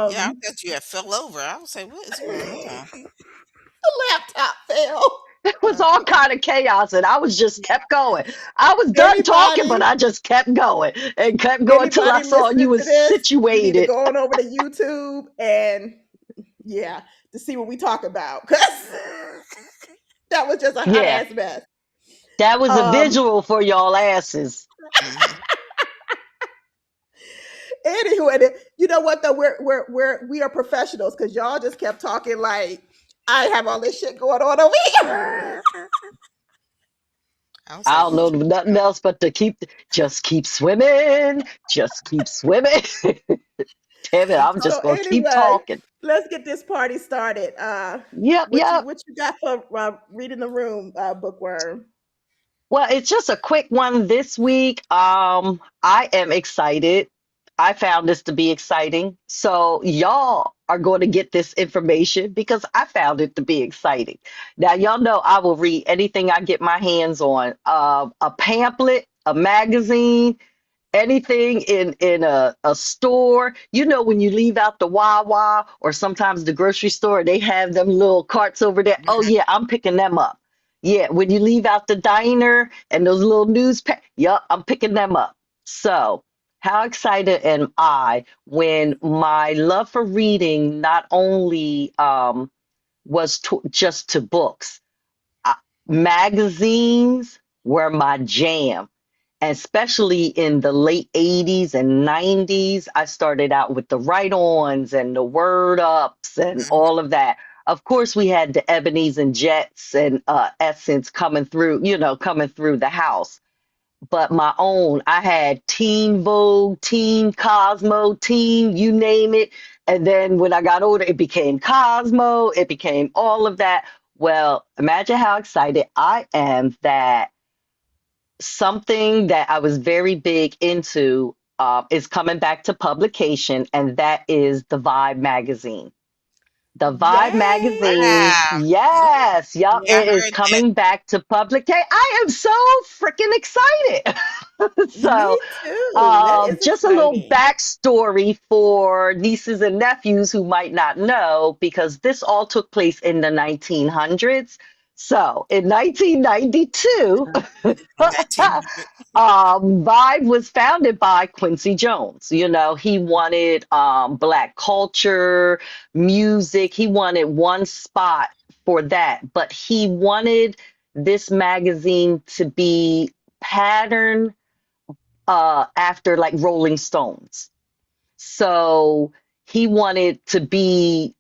Speaker 3: yeah. I
Speaker 1: Um,
Speaker 3: thought you had fell over. I was like, what is going on?
Speaker 1: the laptop fell.
Speaker 2: It was all
Speaker 3: Okay.
Speaker 2: kind of chaos, and I was just
Speaker 3: Yeah.
Speaker 2: kept going. I was done talking, but
Speaker 1: Anybody,
Speaker 2: I just kept going and kept going till I
Speaker 1: anybody
Speaker 2: saw you
Speaker 1: listening to
Speaker 2: was
Speaker 1: this, you need to
Speaker 2: situated.
Speaker 1: go on over to YouTube and yeah, to see what we talk about because that was just a hot
Speaker 2: Yeah,
Speaker 1: ass mess.
Speaker 2: that was a
Speaker 1: Um,
Speaker 2: visual for y'all asses.
Speaker 3: Hmm.
Speaker 1: Anywho, and you know what though, we are professionals because y'all just kept talking like I have all this shit going on over here.
Speaker 3: I was
Speaker 2: I
Speaker 3: like,
Speaker 2: don't know
Speaker 3: what's going
Speaker 2: nothing
Speaker 3: on?
Speaker 2: else but to just keep swimming, just keep swimming. Damn it, I'm
Speaker 1: So
Speaker 2: just gonna keep
Speaker 1: anyway,
Speaker 2: talking.
Speaker 1: let's get this party started.
Speaker 2: Yep, yep.
Speaker 1: What you got for reading the room, bookworm?
Speaker 2: Well, it's just a quick one this week. I am excited. I found this to be exciting. So y'all are going to get this information because I found it to be exciting. Now, y'all know I will read anything I get my hands on. A pamphlet, a magazine, anything in a store. You know, when you leave out the Wawa or sometimes the grocery store, they have them little carts over there. Oh
Speaker 3: Hmm.
Speaker 2: yeah, I'm picking them up. Yeah, when you leave out the diner and those little yup, I'm picking them up. So how excited am I when my love for reading not only was just to books, uh, magazines were my jam, especially in the late 80s and 90s. I started out with the write-ons and the word ups and
Speaker 3: Hmm.
Speaker 2: all of that. Of course, we had the Ebonies and Jets and Essence coming through, coming through the house. But my own, I had Teen Vogue, Teen Cosmo, Teen, you name it. And then when I got older, it became Cosmo, it became all of that. Well, imagine how excited I am that something that I was very big into is coming back to publication, and that is the Vibe magazine. The Vibe
Speaker 1: Yay!
Speaker 2: magazine,
Speaker 3: Wow.
Speaker 2: yes, yep,
Speaker 3: Yeah, I
Speaker 2: it
Speaker 1: Yes,
Speaker 2: is
Speaker 3: heard that.
Speaker 2: coming back to publication. I am so freaking excited.
Speaker 1: me
Speaker 2: So,
Speaker 1: too. That is
Speaker 2: just a little
Speaker 1: exciting.
Speaker 2: backstory for nieces and nephews who might not know, because this all took place in the 1900s. So, in 1992,
Speaker 3: 1900.
Speaker 2: Vibe was founded by Quincy Jones. You know, he wanted Black culture, music. He wanted one spot for that, but he wanted this magazine to be patterned after like Rolling Stones. So he wanted to be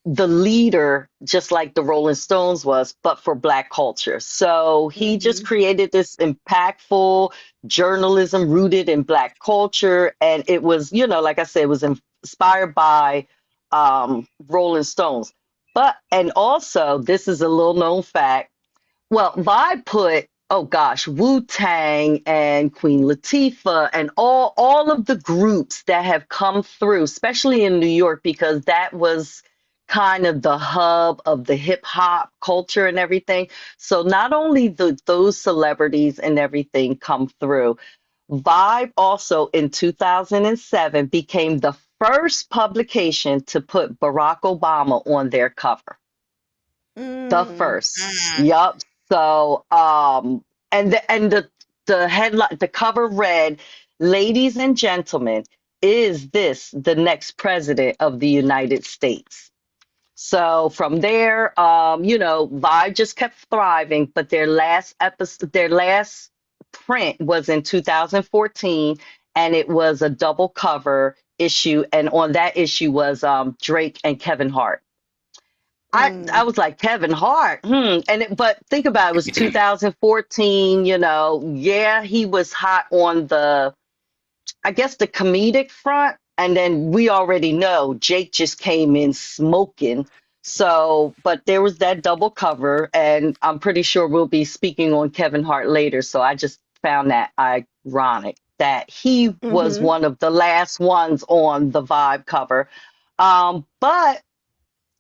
Speaker 2: the leader, just like the Rolling Stones was, but for Black culture. So he just
Speaker 1: Hmm.
Speaker 2: created this impactful journalism rooted in Black culture. And it was, like I said, it was inspired by Rolling Stones. But, and also, this is a little known fact, well, Vibe put, oh gosh, Wu Tang and Queen Latifah and all of the groups that have come through, especially in New York, because that was kind of the hub of the hip hop culture and everything. So not only those celebrities and everything come through, Vibe also in 2007 became the first publication to put Barack Obama on their cover. The
Speaker 1: Mm.
Speaker 2: first.
Speaker 3: Mm.
Speaker 2: Yup. So, and the headline, the cover read, "Ladies and gentlemen, is this the next president of the United States?" So from there, Vibe just kept thriving, but their last print was in 2014, and it was a double cover issue, and on that issue was Drake and Kevin Hart. I
Speaker 1: Mm.
Speaker 2: was like, Kevin Hart, but think about it, it was 2014, yeah, he was hot on the I guess the comedic front, and then we already know Jake just came in smoking. So, but there was that double cover, and I'm pretty sure we'll be speaking on Kevin Hart later. So I just found that ironic that he was
Speaker 1: Mm-hmm.
Speaker 2: one of the last ones on the Vibe cover. But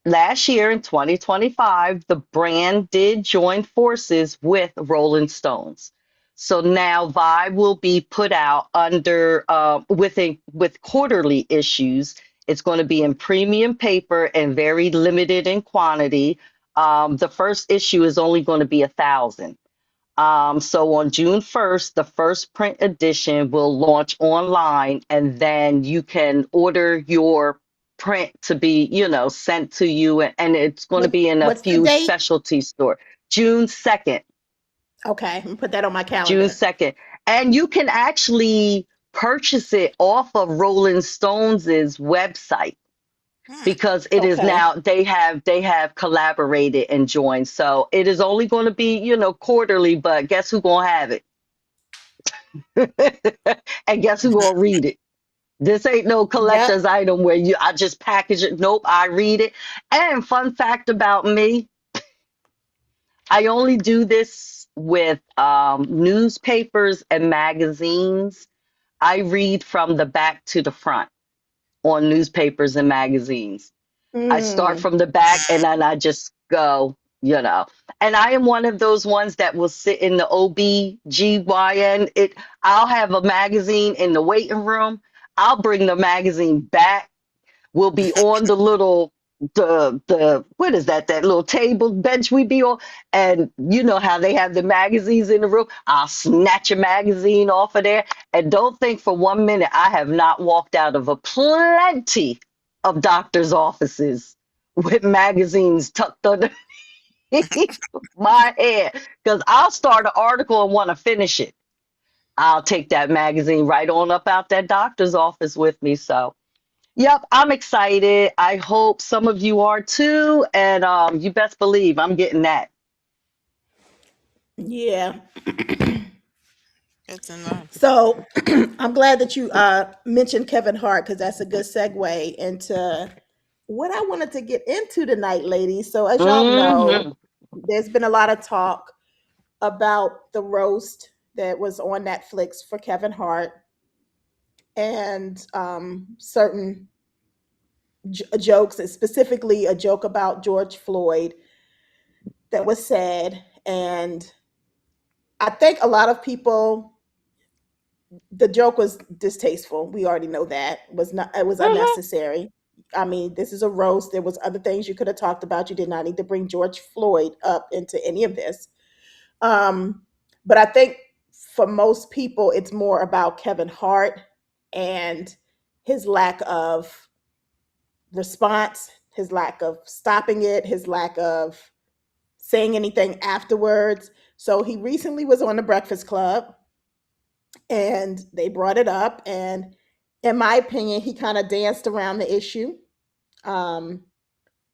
Speaker 2: last year in 2025, the brand did join forces with Rolling Stones. So now Vibe will be put out under with quarterly issues. It's going to be in premium paper and very limited in quantity. The first issue is only going to be 1,000. So on June 1st, the first print edition will launch online, and then you can order your print to be, sent to you, and it's going to be in a
Speaker 1: What's the
Speaker 2: few
Speaker 1: date?
Speaker 2: specialty store. June 2nd,
Speaker 1: Okay, I'm gonna put that on my
Speaker 2: June
Speaker 1: calendar.
Speaker 2: 2nd. And you can actually purchase it off of Rolling Stones's website
Speaker 3: Hmm.
Speaker 2: because it is
Speaker 1: Okay.
Speaker 2: now they have collaborated and joined. So it is only going to be, quarterly, but guess who going to have it? And guess who gonna read it? This ain't no
Speaker 1: Yep.
Speaker 2: collector's item where I just package it. Nope, I read it. And fun fact about me, I only do this with newspapers and magazines. I read from the back to the front on newspapers and magazines. I start
Speaker 1: Mm.
Speaker 2: from the back and then I just go, you know. And I am one of those ones that will sit in the OBGYN. I'll have a magazine in the waiting room. I'll bring the magazine back. We'll be on the what is that? That little table bench we be on. And you know how they have the magazines in the room. I'll snatch a magazine off of there. And don't think for 1 minute I have not walked out of a plenty of doctors' offices with magazines tucked under my head. Because I'll start an article and want to finish it. I'll take that magazine right on up out that doctor's office with me. So, yep, I'm excited. I hope some of you are too. And you best believe I'm getting that.
Speaker 1: Yeah.
Speaker 3: Good to know.
Speaker 1: So I'm glad that you mentioned Kevin Hart because that's a good segue into what I wanted to get into tonight, ladies. So as y'all know,
Speaker 2: Hmm.
Speaker 1: there's been a lot of talk about the roast that was on Netflix for Kevin Hart and certain jokes, and specifically a joke about George Floyd that was said. And I think a lot of people, the joke was distasteful. We already know that it was
Speaker 2: Hmm.
Speaker 1: unnecessary. I mean, this is a roast. There was other things you could have talked about. You did not need to bring George Floyd up into any of this. Um, but I think for most people, it's more about Kevin Hart and his lack of response, his lack of stopping it, his lack of saying anything afterwards. So he recently was on the Breakfast Club and they brought it up. And in my opinion, he kind of danced around the issue um,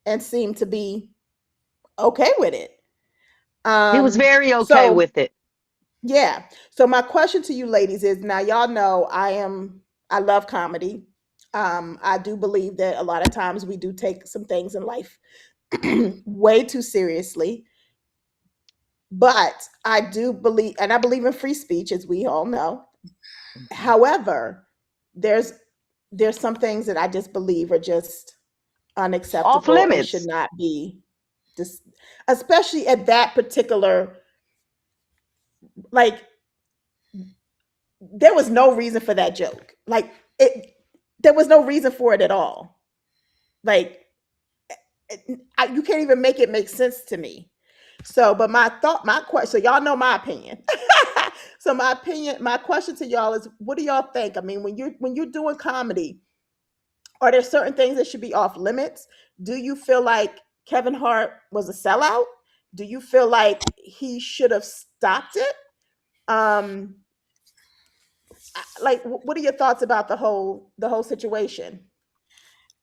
Speaker 1: and seemed to be okay with it.
Speaker 2: He was very okay
Speaker 1: So
Speaker 2: with it.
Speaker 1: yeah. So my question to you ladies is, now y'all know I love comedy. I do believe that a lot of times we do take some things in life way too seriously. But I do believe, and I believe in free speech, as we all know. However, there's there's some things that I just believe are just
Speaker 2: Off
Speaker 1: unacceptable and should
Speaker 2: limits.
Speaker 1: not be dis- especially at that particular, like, there was no reason for that joke. Like, it there was no reason for it at all. Like, you can't even make it make sense to me. So, but my question, so y'all know my opinion. So my question to y'all is, what do y'all think? I mean, when you're doing comedy, are there certain things that should be off limits? Do you feel like Kevin Hart was a sellout? Do you feel like he should have stopped it? Um, like, what are your thoughts about the whole situation?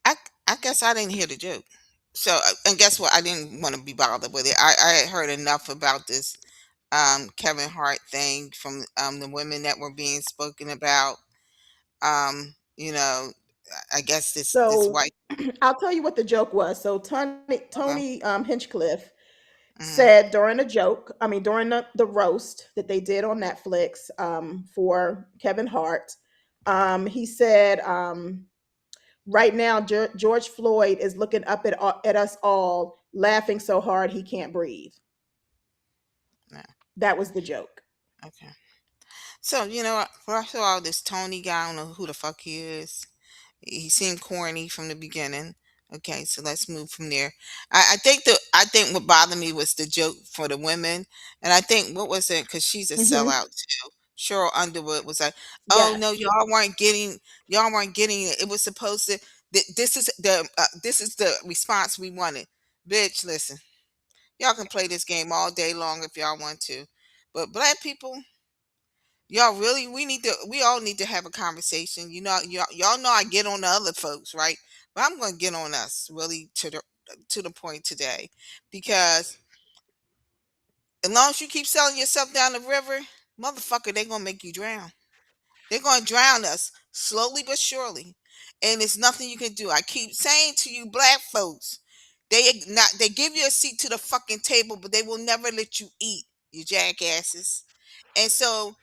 Speaker 3: I I guess I didn't hear the joke. So and guess what? I didn't want to be bothered with it. I had heard enough about this Kevin Hart thing from the women that were being spoken about. You know, I guess this
Speaker 1: So
Speaker 3: white.
Speaker 1: I'll tell you what the joke was. So
Speaker 3: Okay.
Speaker 1: Tony Hinchcliffe
Speaker 3: Hmm.
Speaker 1: said during a joke, I mean during the roast that they did on Netflix for Kevin Hart, he said, right now George Floyd is looking up at us all, laughing so hard he can't breathe.
Speaker 3: Yeah.
Speaker 1: That was the joke.
Speaker 3: Okay. So first of all, this Tony guy, I don't know who the fuck he is. He seemed corny from the beginning. Okay, so let's move from there. I think what bothered me was the joke for the women, and I think what was it, because she's a
Speaker 1: Hmm.
Speaker 3: sellout too. Cheryl Underwood was like, "Oh no,
Speaker 1: Yes.
Speaker 3: y'all weren't getting it. It was supposed to. This is the response we wanted." Bitch, listen, y'all can play this game all day long if y'all want to, but black people, y'all really, we all need to have a conversation. Y'all know I get on the other folks, right? But I'm gonna get on us really to the point today, because as long as you keep selling yourself down the river, motherfucker, they're gonna make you drown. They're gonna drown us slowly but surely. And there's nothing you can do. I keep saying to you black folks, they give you a seat to the fucking table, but they will never let you eat, you jackasses. And so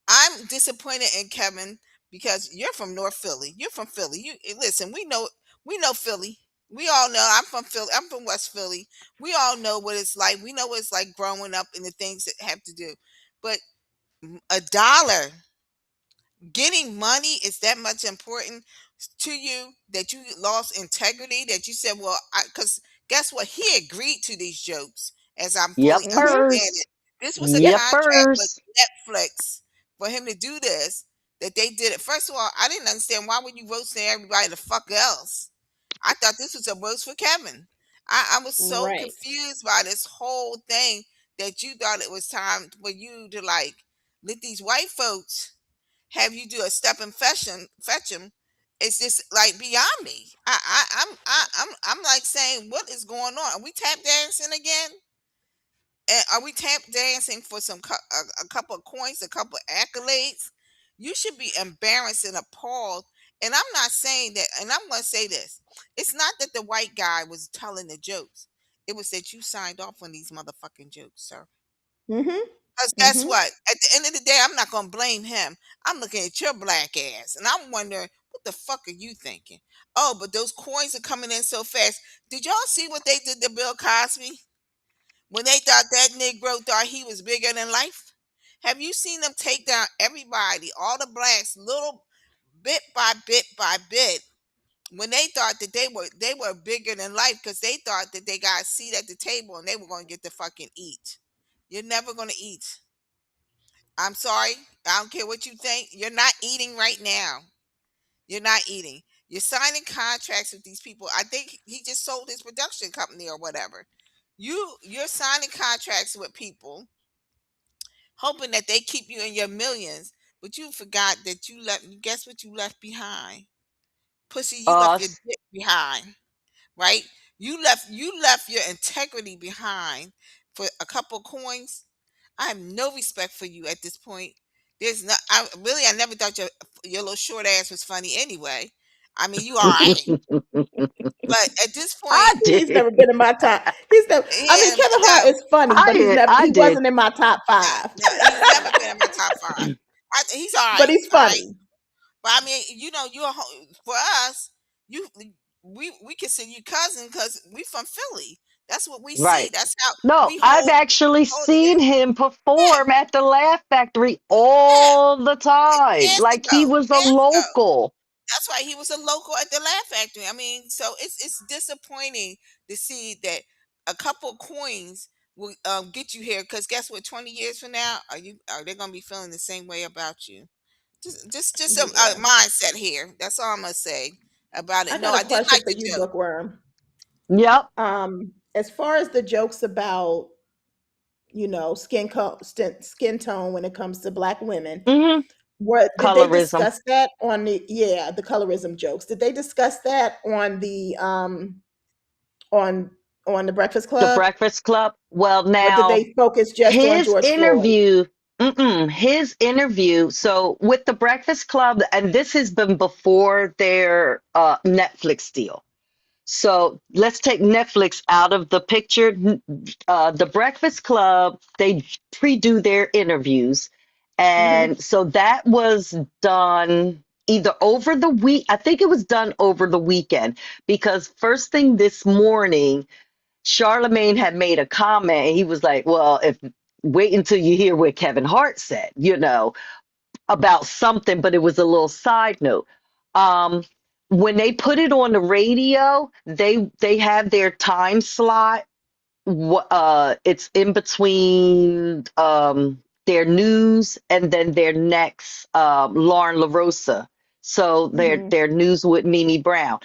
Speaker 3: I'm disappointed in Kevin, because you're from North Philly. You're from Philly. Listen. We know Philly. We all know. I'm from Philly. I'm from West Philly. We all know what it's like. We know what it's like growing up and the things that have to do. But a dollar, getting money, is that much important to you, that you lost integrity, that you said, well, because guess what, he agreed to these jokes, as I'm fully
Speaker 1: Hmm.
Speaker 3: understand
Speaker 2: Yippers.
Speaker 3: it. This was a
Speaker 1: Yep.
Speaker 3: contract with
Speaker 2: Yippers.
Speaker 3: Netflix for him to do this, that they did it. First of all, I didn't understand, why would you roasting everybody the fuck else. I thought this was a roast for Kevin. I was so
Speaker 1: Right.
Speaker 3: confused by this whole thing, that you thought it was time for you to like let these white folks have you do a step and fetch him. It's just like beyond me. I'm like saying, what is going on? Are we tap dancing again? And are we tap dancing for a couple of coins, a couple of accolades? You should be embarrassed and appalled. And I'm not saying that. And I'm going to say this: it's not that the white guy was telling the jokes. It was that you signed off on these motherfucking jokes, sir.
Speaker 1: Hmm.
Speaker 3: Because guess
Speaker 1: Hmm.
Speaker 3: what? At the end of the day, I'm not gonna blame him. I'm looking at your black ass, and I'm wondering, what the fuck are you thinking? Oh, but those coins are coming in so fast. Did y'all see what they did to Bill Cosby when they thought that Negro thought he was bigger than life? Have you seen them take down everybody, all the blacks, little bit by bit by bit, when they thought that they were bigger than life, because they thought that they got a seat at the table and they were going to get to fucking eat. You're never going to eat. I'm sorry. I don't care what you think. You're not eating right now. You're not eating. You're signing contracts with these people. I think he just sold his production company or whatever. You're signing contracts with people, hoping that they keep you in your millions, but you forgot that you left. Guess what you left behind? Pussy, you left your
Speaker 2: Us.
Speaker 3: dick behind, right? You left your integrity behind for a couple coins. I have no respect for you at this point. There's not. I never thought your little short ass was funny anyway. I mean, you all right, but at this point,
Speaker 2: I
Speaker 1: He's
Speaker 2: did.
Speaker 1: never been in my top. He's never. I mean,
Speaker 3: yeah,
Speaker 1: Kevin Hart
Speaker 3: no,
Speaker 1: is funny, but he's never.
Speaker 2: I
Speaker 1: He
Speaker 2: did.
Speaker 1: wasn't in my top
Speaker 3: no,
Speaker 1: five.
Speaker 3: no, he's never been in my top five. He's
Speaker 1: But he's
Speaker 3: all right.
Speaker 1: funny.
Speaker 3: But I mean, for us, you we consider you cousin because we from Philly. That's what we see.
Speaker 2: Right.
Speaker 3: That's how
Speaker 2: No,
Speaker 3: we
Speaker 2: I've
Speaker 3: hold
Speaker 2: actually
Speaker 3: hold it
Speaker 2: seen
Speaker 3: down.
Speaker 2: him
Speaker 3: Yeah,
Speaker 2: perform at the Laugh Factory
Speaker 3: yeah.
Speaker 2: all the time.
Speaker 3: Years
Speaker 2: Like he
Speaker 3: ago,
Speaker 2: was a
Speaker 3: years ago.
Speaker 2: local.
Speaker 3: That's why he was a local at the Laugh Factory. I mean, so it's disappointing to see that a couple coins will get you here. Because guess what? 20 years from now, are they gonna be feeling the same way about you? Just a
Speaker 1: Yeah.
Speaker 3: mindset here. That's all I'm gonna say about it.
Speaker 1: I
Speaker 3: No,
Speaker 1: got a
Speaker 3: I did
Speaker 1: question
Speaker 3: like
Speaker 1: for
Speaker 3: the
Speaker 1: you,
Speaker 3: joke.
Speaker 1: Bookworm.
Speaker 2: Yep.
Speaker 1: As far as the jokes about skin tone when it comes to black women,
Speaker 2: Hmm.
Speaker 1: what did they
Speaker 2: Colorism.
Speaker 1: discuss that on the colorism jokes? Did they discuss that on on the Breakfast
Speaker 2: The
Speaker 1: Club,
Speaker 2: Breakfast Club. Well,
Speaker 1: or did
Speaker 2: now
Speaker 1: they focus just on
Speaker 2: his
Speaker 1: George Floyd?
Speaker 2: interview. Mm-mm. His interview. So with the Breakfast Club, and this has been before their Netflix deal. So let's take Netflix out of the picture. The Breakfast Club, they pre-do their interviews.
Speaker 1: Hmm.
Speaker 2: And so that was done either over the week. I think it was done over the weekend because first thing this morning, Charlemagne had made a comment. And he was like, well, if wait until you hear what Kevin Hart said, about something, but it was a little side note. Um, when they put it on the radio, they have their time slot. It's in between their news and then their next Lauren LaRosa. So
Speaker 1: Hmm.
Speaker 2: their news with Mimi Brown,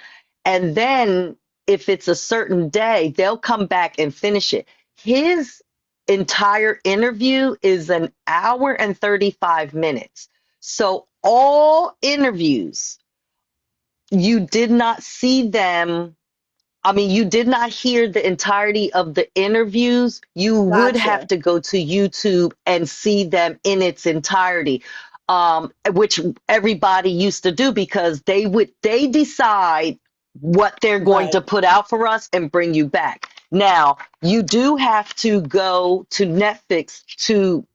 Speaker 2: and then if it's a certain day, they'll come back and finish it. His entire interview is an hour and 35 minutes. So all interviews, you did not see them. I mean, you did not hear the entirety of the interviews. You would have
Speaker 1: Gotcha.
Speaker 2: to go to YouTube and see them in its entirety, which everybody used to do because they decide what they're going
Speaker 1: Right.
Speaker 2: to put out for us and bring you back. Now, you do have to go to Netflix to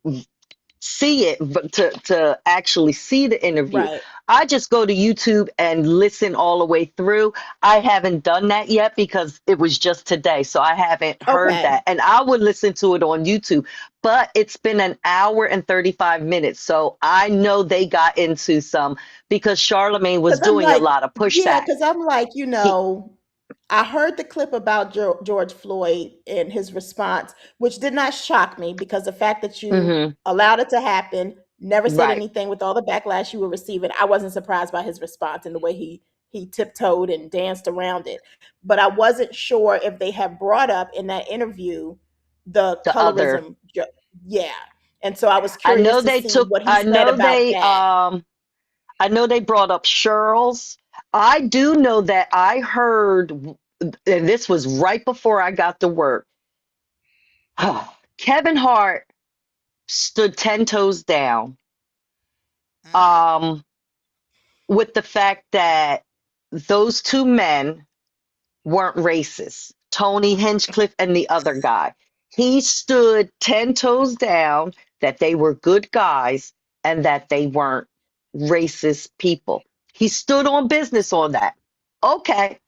Speaker 2: see it, but to actually see the interview.
Speaker 1: Right.
Speaker 2: I just go to YouTube and listen all the way through. I haven't done that yet because it was just today, so I haven't heard
Speaker 1: Okay.
Speaker 2: that. And I would listen to it on YouTube, but it's been an hour and 35 minutes, so I know they got into some because Charlemagne was
Speaker 1: Because I'm
Speaker 2: doing a
Speaker 1: like,
Speaker 2: lot of
Speaker 1: yeah,
Speaker 2: pushback.
Speaker 1: because I'm like,
Speaker 2: He,
Speaker 1: I heard the clip about George Floyd and his response, which did not shock me because the fact that you
Speaker 2: mhm,
Speaker 1: allowed it to happen, never said
Speaker 2: right,
Speaker 1: anything with all the backlash you were receiving, I wasn't surprised by his response and the way he tiptoed and danced around it. But I wasn't sure if they had brought up in that interview the
Speaker 2: the other.
Speaker 1: yeah. And so I was curious to see what he
Speaker 2: I
Speaker 1: said
Speaker 2: know
Speaker 1: about
Speaker 2: they
Speaker 1: that.
Speaker 2: I know they brought up Cheryl's. I do know that I heard, and this was right before I got to work. Kevin Hart stood 10 toes down
Speaker 3: Mm.
Speaker 2: um, with the fact that those two men weren't racist, Tony Hinchcliffe and the other guy. He stood 10 toes down that they were good guys and that they weren't racist people. He stood on business on that. Okay.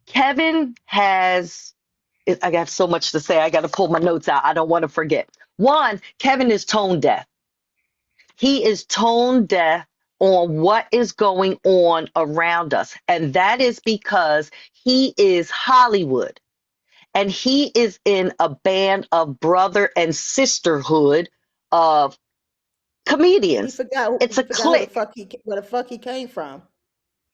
Speaker 2: Kevin has, I got so much to say. I got to pull my notes out. I don't want to forget. One, Kevin is tone deaf. He is tone deaf on what is going on around us. And that is because he is Hollywood and he is in a band of brother and sisterhood of comedians. It's
Speaker 1: He
Speaker 2: a
Speaker 1: forgot who the
Speaker 2: clique.
Speaker 1: fuck where the fuck he came from.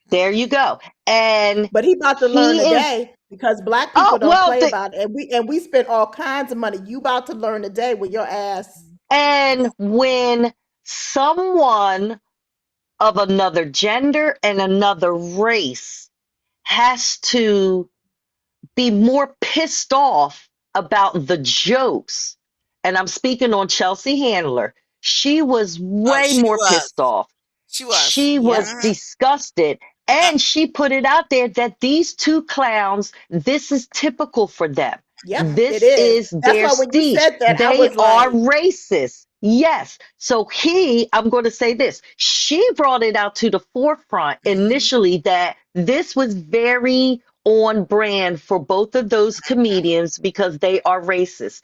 Speaker 2: There you
Speaker 3: Mm.
Speaker 2: go. And
Speaker 1: But he about to learn
Speaker 2: he is,
Speaker 1: today because black
Speaker 2: oh,
Speaker 1: people don't
Speaker 2: well,
Speaker 1: play about it. And we spent all kinds of money. You about to learn today with your ass.
Speaker 2: and when someone of another gender and another race has to be more pissed off about the jokes, and I'm speaking on Chelsea Handler, she was
Speaker 3: Oh,
Speaker 2: way
Speaker 3: she
Speaker 2: more pissed
Speaker 3: was.
Speaker 2: off.
Speaker 3: She was.
Speaker 2: She
Speaker 1: Yep.
Speaker 2: was
Speaker 3: Hmm.
Speaker 2: disgusted. And she put it out there that these two clowns, this is typical for them.
Speaker 1: Yep, it
Speaker 2: This
Speaker 1: is.
Speaker 2: is
Speaker 1: That's
Speaker 2: their
Speaker 1: why when you
Speaker 2: speech.
Speaker 1: said that, I
Speaker 2: They
Speaker 1: was
Speaker 2: are
Speaker 1: like,
Speaker 2: racist. Yes. So I'm going to say this. She brought it out to the forefront
Speaker 3: Hmm.
Speaker 2: initially that this was very on brand for both of those comedians because they are racist.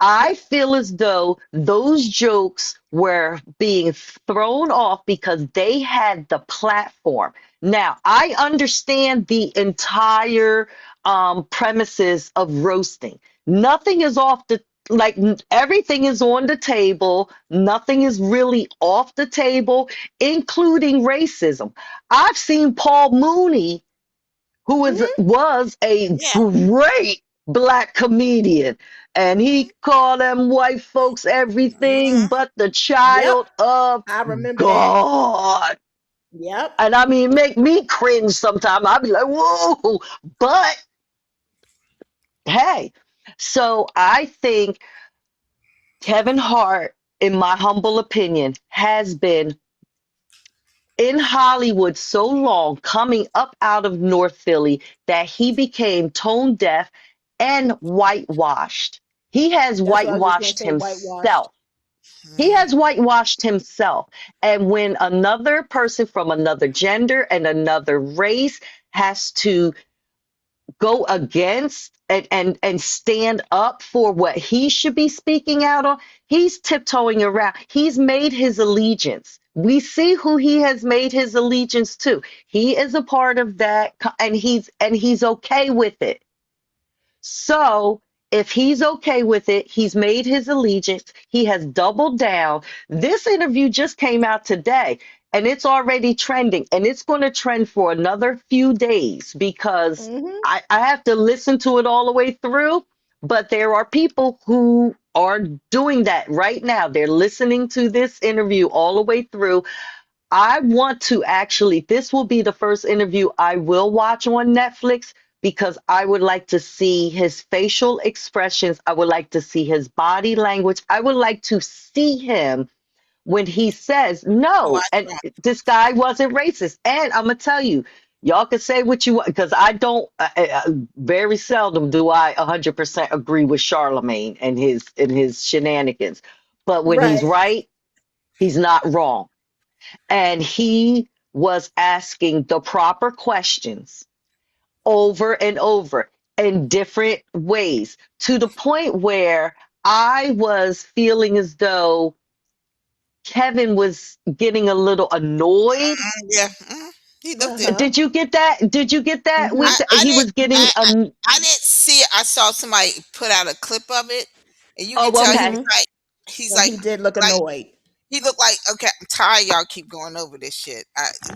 Speaker 2: I
Speaker 1: yep.
Speaker 2: feel as though those jokes were being thrown off because they had the platform. Now, I understand the entire premises of roasting. Nothing is off the everything is on the table. Nothing is really off the table, including racism. I've seen Paul Mooney who
Speaker 1: Hmm.
Speaker 2: was a
Speaker 3: Yeah.
Speaker 2: great black comedian. And he called them white folks everything
Speaker 3: Hmm.
Speaker 2: but the
Speaker 1: Yep.
Speaker 2: child of
Speaker 1: I remember that.
Speaker 2: God.
Speaker 1: Yep.
Speaker 2: And I mean, make me cringe sometimes. I'll be like, whoa. But hey, so I think Kevin Hart. in my humble opinion, has been in Hollywood so long, coming up out of North Philly, that he became tone deaf and whitewashed. He has
Speaker 1: That's what I was just gonna
Speaker 2: whitewashed
Speaker 1: say. Whitewashed.
Speaker 2: himself. He has whitewashed himself. And when another person from another gender and another race has to go against and stand up for what he should be speaking out on, he's tiptoeing around. He's made his allegiance. We see who he has made his allegiance to. He is a part of that, and he's okay with it. So if he's okay with it, he's made his allegiance, he has doubled down. This interview just came out today and it's already trending, and it's going to trend for another few days because
Speaker 1: Mm-hmm.
Speaker 2: I have to listen to it all the way through. But there are people who are doing that right now. They're listening to this interview all the way through. I want to actually, this will be the first interview I will watch on Netflix because I would like to see his facial expressions. I would like to see his body language. I would like to see him when he says, no,
Speaker 3: Watch
Speaker 2: and
Speaker 3: that.
Speaker 2: this guy wasn't racist. And I'm going to tell you, y'all can say what you want because I don't, very seldom do I 100% agree with Charlemagne and his shenanigans. But when he's
Speaker 1: Right.
Speaker 2: right, he's not wrong, and he was asking the proper questions over and over in different ways to the point where I was feeling as though Kevin was getting a little annoyed.
Speaker 3: Yeah, he
Speaker 1: Uh
Speaker 3: looked it.
Speaker 1: huh.
Speaker 2: Did you get that? Did you get that?
Speaker 1: Mm-hmm.
Speaker 2: With
Speaker 3: I
Speaker 2: he
Speaker 3: didn't.
Speaker 2: was getting
Speaker 3: I didn't see it. I saw somebody put out a clip of it, and you can
Speaker 2: oh,
Speaker 3: tell
Speaker 2: okay.
Speaker 1: Mm-hmm.
Speaker 3: he's
Speaker 1: And he did look
Speaker 3: like
Speaker 1: annoyed.
Speaker 3: he looked like, okay, I'm tired. Y'all keep going over this shit.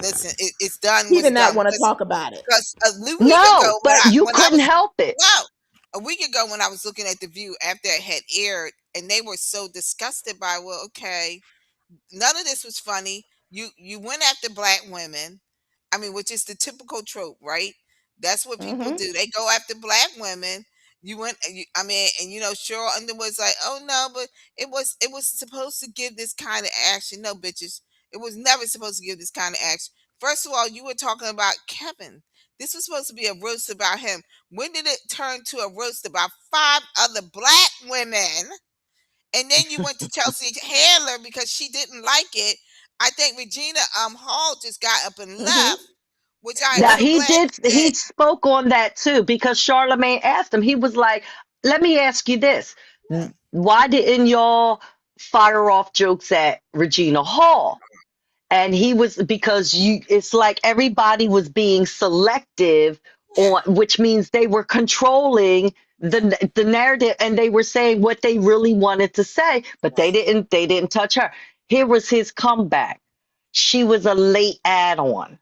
Speaker 3: Listen, it's done.
Speaker 1: He
Speaker 3: What's
Speaker 1: did not
Speaker 3: done?
Speaker 1: want to talk about it.
Speaker 3: Because a week ago
Speaker 2: No, but you
Speaker 3: when I
Speaker 2: couldn't
Speaker 3: was
Speaker 2: help it.
Speaker 3: no, a week ago when I was looking at the View after it had aired, and they were so disgusted by, well, okay, none of this was funny. You went after black women. I mean, which is the typical trope, right? That's what people
Speaker 1: Mm-hmm.
Speaker 3: do. They go after black women. You went, I mean, and Cheryl Underwood's like, oh no, but it was supposed to give this kind of action. No, bitches, it was never supposed to give this kind of action. First of all, you were talking about Kevin. This was supposed to be a roast about him. When did it turn to a roast about five other black women? And then you went to Chelsea Handler because she didn't like it. I think Regina Hall just got up and
Speaker 1: Mm-hmm.
Speaker 3: left, which I am
Speaker 2: Now
Speaker 3: so
Speaker 1: Yep.
Speaker 2: he
Speaker 3: glad
Speaker 2: did.
Speaker 3: she
Speaker 2: He
Speaker 3: did.
Speaker 2: spoke on that too because Charlemagne asked him. He was like, "Let me ask you this:
Speaker 3: Yeah,
Speaker 2: why didn't y'all fire off jokes at Regina Hall?" And he was because you. It's like everybody was being selective
Speaker 3: yeah,
Speaker 2: on, which means they were controlling the narrative, and they were saying what they really wanted to say, but they
Speaker 3: right.
Speaker 2: didn't. They didn't touch her. Here was his comeback. She was a late add-on,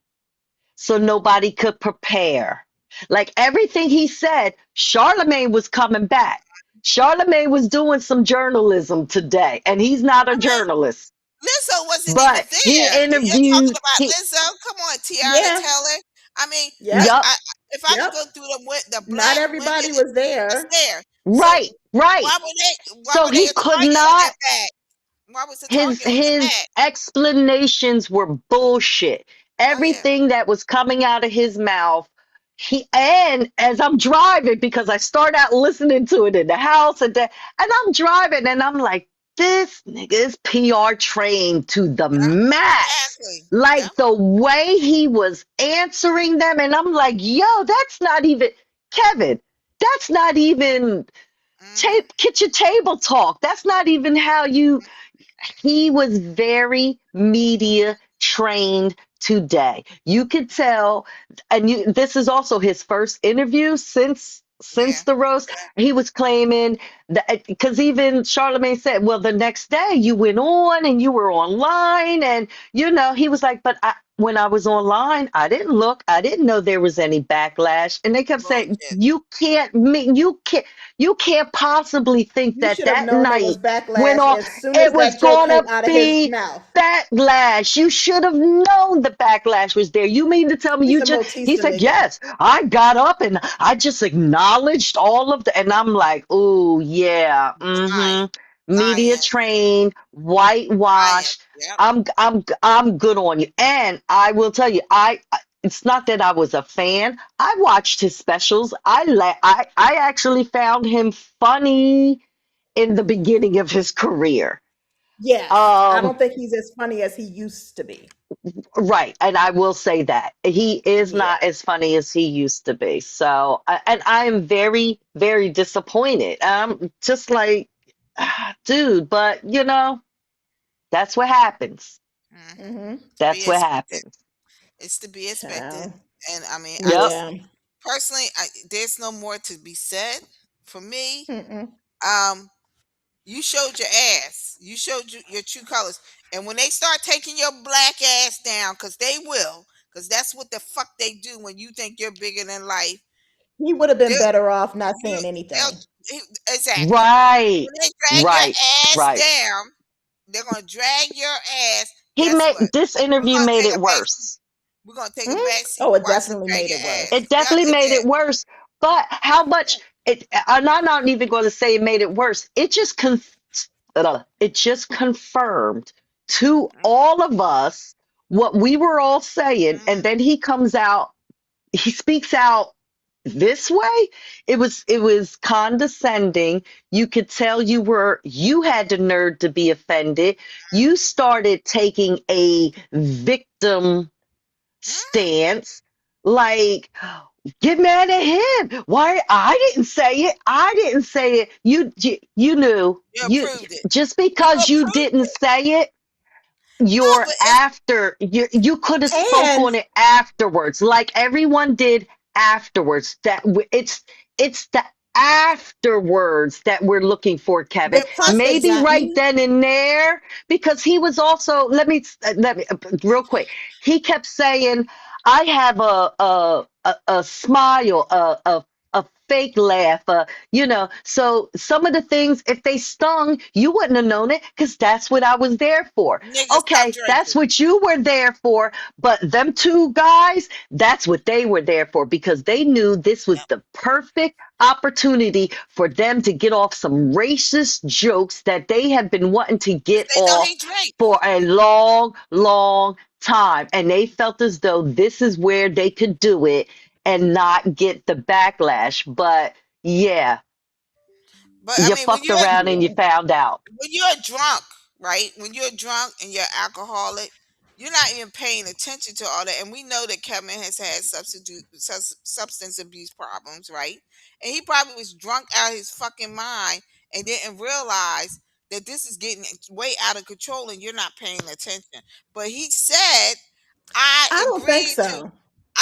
Speaker 2: so nobody could prepare. Like everything he said, Charlemagne was coming back. Charlemagne was doing some journalism today, and he's not a
Speaker 3: I mean,
Speaker 2: journalist,
Speaker 3: Lizzo wasn't even
Speaker 2: but he
Speaker 3: there. You're talking
Speaker 2: interviewed.
Speaker 3: about
Speaker 2: He,
Speaker 3: Lizzo? Come on, Tiana
Speaker 1: Yeah.
Speaker 3: Taylor. I mean,
Speaker 1: Yep.
Speaker 2: yup,
Speaker 3: if I could
Speaker 1: Yep.
Speaker 3: go through the
Speaker 1: Not
Speaker 3: black women
Speaker 1: everybody was
Speaker 3: was
Speaker 1: there.
Speaker 3: there, so
Speaker 2: right, right.
Speaker 3: why
Speaker 2: So
Speaker 3: were they
Speaker 2: he
Speaker 3: a
Speaker 2: could
Speaker 3: target on their
Speaker 2: not.
Speaker 3: back? Why was the
Speaker 2: his
Speaker 3: target on their
Speaker 2: his
Speaker 3: back?
Speaker 2: explanations were bullshit.
Speaker 3: Oh yeah,
Speaker 2: Everything that was coming out of his mouth, he and as I'm driving because I start out listening to it in the house and I'm driving and I'm like, this nigga is PR trained to the
Speaker 3: yeah,
Speaker 2: max.
Speaker 3: exactly. Yeah.
Speaker 2: Like the way he was answering them, and I'm like, yo, that's not even Kevin. That's not even
Speaker 3: Mm-hmm.
Speaker 2: kitchen table talk. That's not even how you he was very media trained today. You could tell, and this is also his first interview since
Speaker 3: Yeah.
Speaker 2: the roast. He was claiming that because even Charlemagne said, "Well, the next day you went on and you were online, and he was like, but when I was online, I didn't look. I didn't know there was any backlash." And they kept saying,
Speaker 3: Bullshit.
Speaker 2: "You can't possibly think
Speaker 1: You
Speaker 2: that
Speaker 1: should have
Speaker 2: that
Speaker 1: known there was
Speaker 2: night went
Speaker 1: backlash
Speaker 2: off.
Speaker 1: as soon
Speaker 2: It
Speaker 1: as
Speaker 2: was
Speaker 1: that joke came
Speaker 2: gonna
Speaker 1: out of his
Speaker 2: be
Speaker 1: mouth.
Speaker 2: backlash. You should have known the backlash was there. You mean to tell me
Speaker 1: He's
Speaker 2: you
Speaker 1: a
Speaker 2: just," he's
Speaker 1: Motista
Speaker 2: like,
Speaker 1: nigga.
Speaker 2: "Yes, I got up and I just acknowledged all of the," and I'm like, "Oh yeah,
Speaker 3: Lying.
Speaker 2: mm-hmm. media
Speaker 3: Bias,
Speaker 2: trained,
Speaker 3: bias.
Speaker 2: whitewashed.
Speaker 3: Yep.
Speaker 2: I'm good on you. And I will tell you, it's not that I was a fan. I watched his specials. I actually found him funny in the beginning of his career.
Speaker 1: Yes, I
Speaker 2: Um,
Speaker 1: don't think he's as funny as he used to be.
Speaker 2: right, and I will say that he is
Speaker 1: Yeah.
Speaker 2: not as funny as he used to be. So, and I am very, very disappointed. Just like, dude, but that's what happens.
Speaker 3: To
Speaker 2: That's
Speaker 3: be
Speaker 2: what
Speaker 3: expected.
Speaker 2: happens.
Speaker 3: It's to be expected.
Speaker 1: Child.
Speaker 3: And I mean, I
Speaker 2: Yep.
Speaker 3: just
Speaker 1: Yeah.
Speaker 3: personally, there's no more to be said for me.
Speaker 1: Mm-mm.
Speaker 3: Um, you showed your ass. You showed your true colors. And when they start taking your black ass down, because they will, because that's what the fuck they do when you think you're bigger than life.
Speaker 1: He would have been
Speaker 3: They'll,
Speaker 1: better off not
Speaker 3: you,
Speaker 1: saying anything.
Speaker 3: exactly.
Speaker 2: Right.
Speaker 3: When they drag your
Speaker 2: Right.
Speaker 3: ass
Speaker 2: Right.
Speaker 3: down, they're gonna drag your ass.
Speaker 2: He
Speaker 3: Guess
Speaker 2: made
Speaker 3: what?
Speaker 2: this
Speaker 3: We're
Speaker 2: interview
Speaker 3: gonna
Speaker 2: made
Speaker 3: take
Speaker 2: it
Speaker 3: a back seat.
Speaker 2: worse.
Speaker 3: We're gonna take a
Speaker 1: Mm?
Speaker 3: back seat
Speaker 1: Oh,
Speaker 3: and
Speaker 1: it
Speaker 3: watch them
Speaker 1: definitely
Speaker 3: drag
Speaker 1: made
Speaker 3: your
Speaker 1: it worse.
Speaker 2: It
Speaker 3: ass. Yep,
Speaker 2: definitely
Speaker 3: it
Speaker 2: made
Speaker 3: did.
Speaker 2: it worse. But how much it and I'm not even going to say it made it worse. It just confirmed to all of us what we were all saying. And
Speaker 3: Mm-hmm.
Speaker 2: then he speaks out this way. It was condescending. You could tell you had the nerve to be offended. You started taking a victim stance, like, get mad at him. Why? I didn't say it. I didn't say it. You knew.
Speaker 3: You
Speaker 2: You
Speaker 3: approved it.
Speaker 2: just
Speaker 3: You
Speaker 2: because you
Speaker 3: approved
Speaker 2: didn't
Speaker 3: it.
Speaker 2: say it,
Speaker 3: No,
Speaker 2: you're
Speaker 3: but it's
Speaker 2: after you could have spoke
Speaker 1: And
Speaker 2: on it afterwards, like everyone did afterwards. It's the afterwards that we're looking for, Kevin.
Speaker 1: the part that
Speaker 2: Maybe
Speaker 3: substance.
Speaker 1: got
Speaker 2: right
Speaker 1: me,
Speaker 2: then and there, because he was also, let me real quick. He kept saying, I have a smile, a fake laugh, so some of the things, if they stung, you wouldn't have known it because that's what I was there for.
Speaker 3: Niggas stop
Speaker 2: Okay, that's
Speaker 3: drinking.
Speaker 2: what you were there for, but them two guys, that's what they were there for because they knew this was
Speaker 3: Yep.
Speaker 2: the perfect opportunity for them to get off some racist jokes that they have been wanting to
Speaker 3: Cause
Speaker 2: get
Speaker 3: they know
Speaker 2: off
Speaker 3: he drink.
Speaker 2: for a long, long time. And they felt as though this is where they could do it and not get the backlash. But yeah,
Speaker 3: But I
Speaker 2: you
Speaker 3: mean,
Speaker 2: fucked around and you
Speaker 1: yeah.
Speaker 2: found out.
Speaker 3: when you're drunk, right? When you're drunk and you're alcoholic, you're not even paying attention to all that. And we know that Kevin has had substance abuse problems, right? And he probably was drunk out of his fucking mind and didn't realize that this is getting way out of control and you're not paying attention. But he said, I
Speaker 1: I don't think
Speaker 3: agreed to.
Speaker 1: so.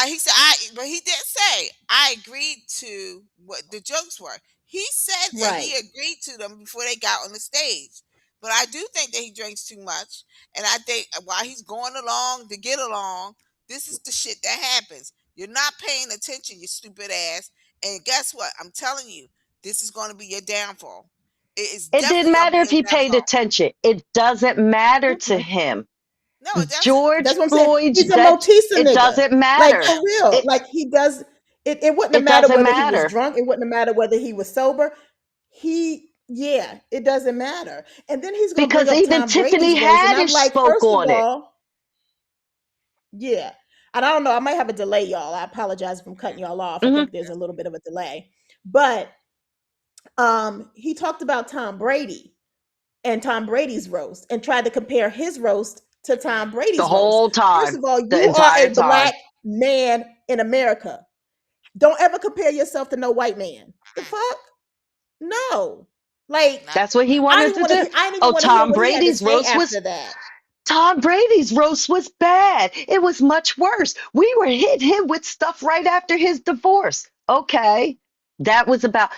Speaker 3: He said, but he did say, I agreed to what the jokes were. He said that he
Speaker 1: Right.
Speaker 3: agreed to them before they got on the stage. But I do think that he drinks too much. And I think while he's going along to get along, this is the shit that happens. You're not paying attention, you stupid ass. And guess what? I'm telling you, this is going to be your downfall. It is
Speaker 2: It
Speaker 3: definitely
Speaker 2: didn't
Speaker 3: going to
Speaker 2: matter
Speaker 3: be
Speaker 2: if
Speaker 3: your
Speaker 2: he paid
Speaker 3: downfall.
Speaker 2: attention. It doesn't matter to
Speaker 1: Mm-mm.
Speaker 2: him.
Speaker 3: No, it doesn't.
Speaker 2: George
Speaker 1: That's what I'm saying.
Speaker 2: Floyd's
Speaker 1: He's a
Speaker 2: death,
Speaker 1: Motisa
Speaker 2: it
Speaker 1: nigga.
Speaker 2: doesn't
Speaker 1: Like
Speaker 2: matter.
Speaker 1: for real.
Speaker 2: It
Speaker 1: Like he does it wouldn't have
Speaker 2: it
Speaker 1: mattered
Speaker 2: doesn't
Speaker 1: whether he was
Speaker 2: matter.
Speaker 1: drunk. It wouldn't have mattered whether he was sober. Yeah, it doesn't matter. And then he's gonna bring
Speaker 2: Because
Speaker 1: up
Speaker 2: even
Speaker 1: Tom
Speaker 2: Tiffany
Speaker 1: Brady's roast. And I'm
Speaker 2: Haddish
Speaker 1: like,
Speaker 2: spoke
Speaker 1: first of
Speaker 2: on it.
Speaker 1: all, yeah. And I don't know, I might have a delay, y'all. I apologize if I'm cutting y'all off. I
Speaker 2: Hmm.
Speaker 1: think there's a little bit of a delay. But he talked about Tom Brady and Tom Brady's roast and tried to compare his roast to Tom
Speaker 2: The
Speaker 1: Brady's roast.
Speaker 2: whole
Speaker 1: First
Speaker 2: time,
Speaker 1: of all,
Speaker 2: the
Speaker 1: you are
Speaker 2: entire
Speaker 1: a
Speaker 2: time.
Speaker 1: black man in America. Don't ever compare yourself to no white man. The
Speaker 3: Mm-mm.
Speaker 1: fuck? No. Like
Speaker 3: Not
Speaker 2: That's what he
Speaker 1: I
Speaker 2: wanted
Speaker 1: didn't
Speaker 2: to
Speaker 1: want to
Speaker 2: do.
Speaker 1: I didn't even
Speaker 2: Oh,
Speaker 1: want to hear what he had to say after that.
Speaker 2: Tom Brady's roast was bad. It was much worse. We were hitting him with stuff right after his divorce. Okay. That was about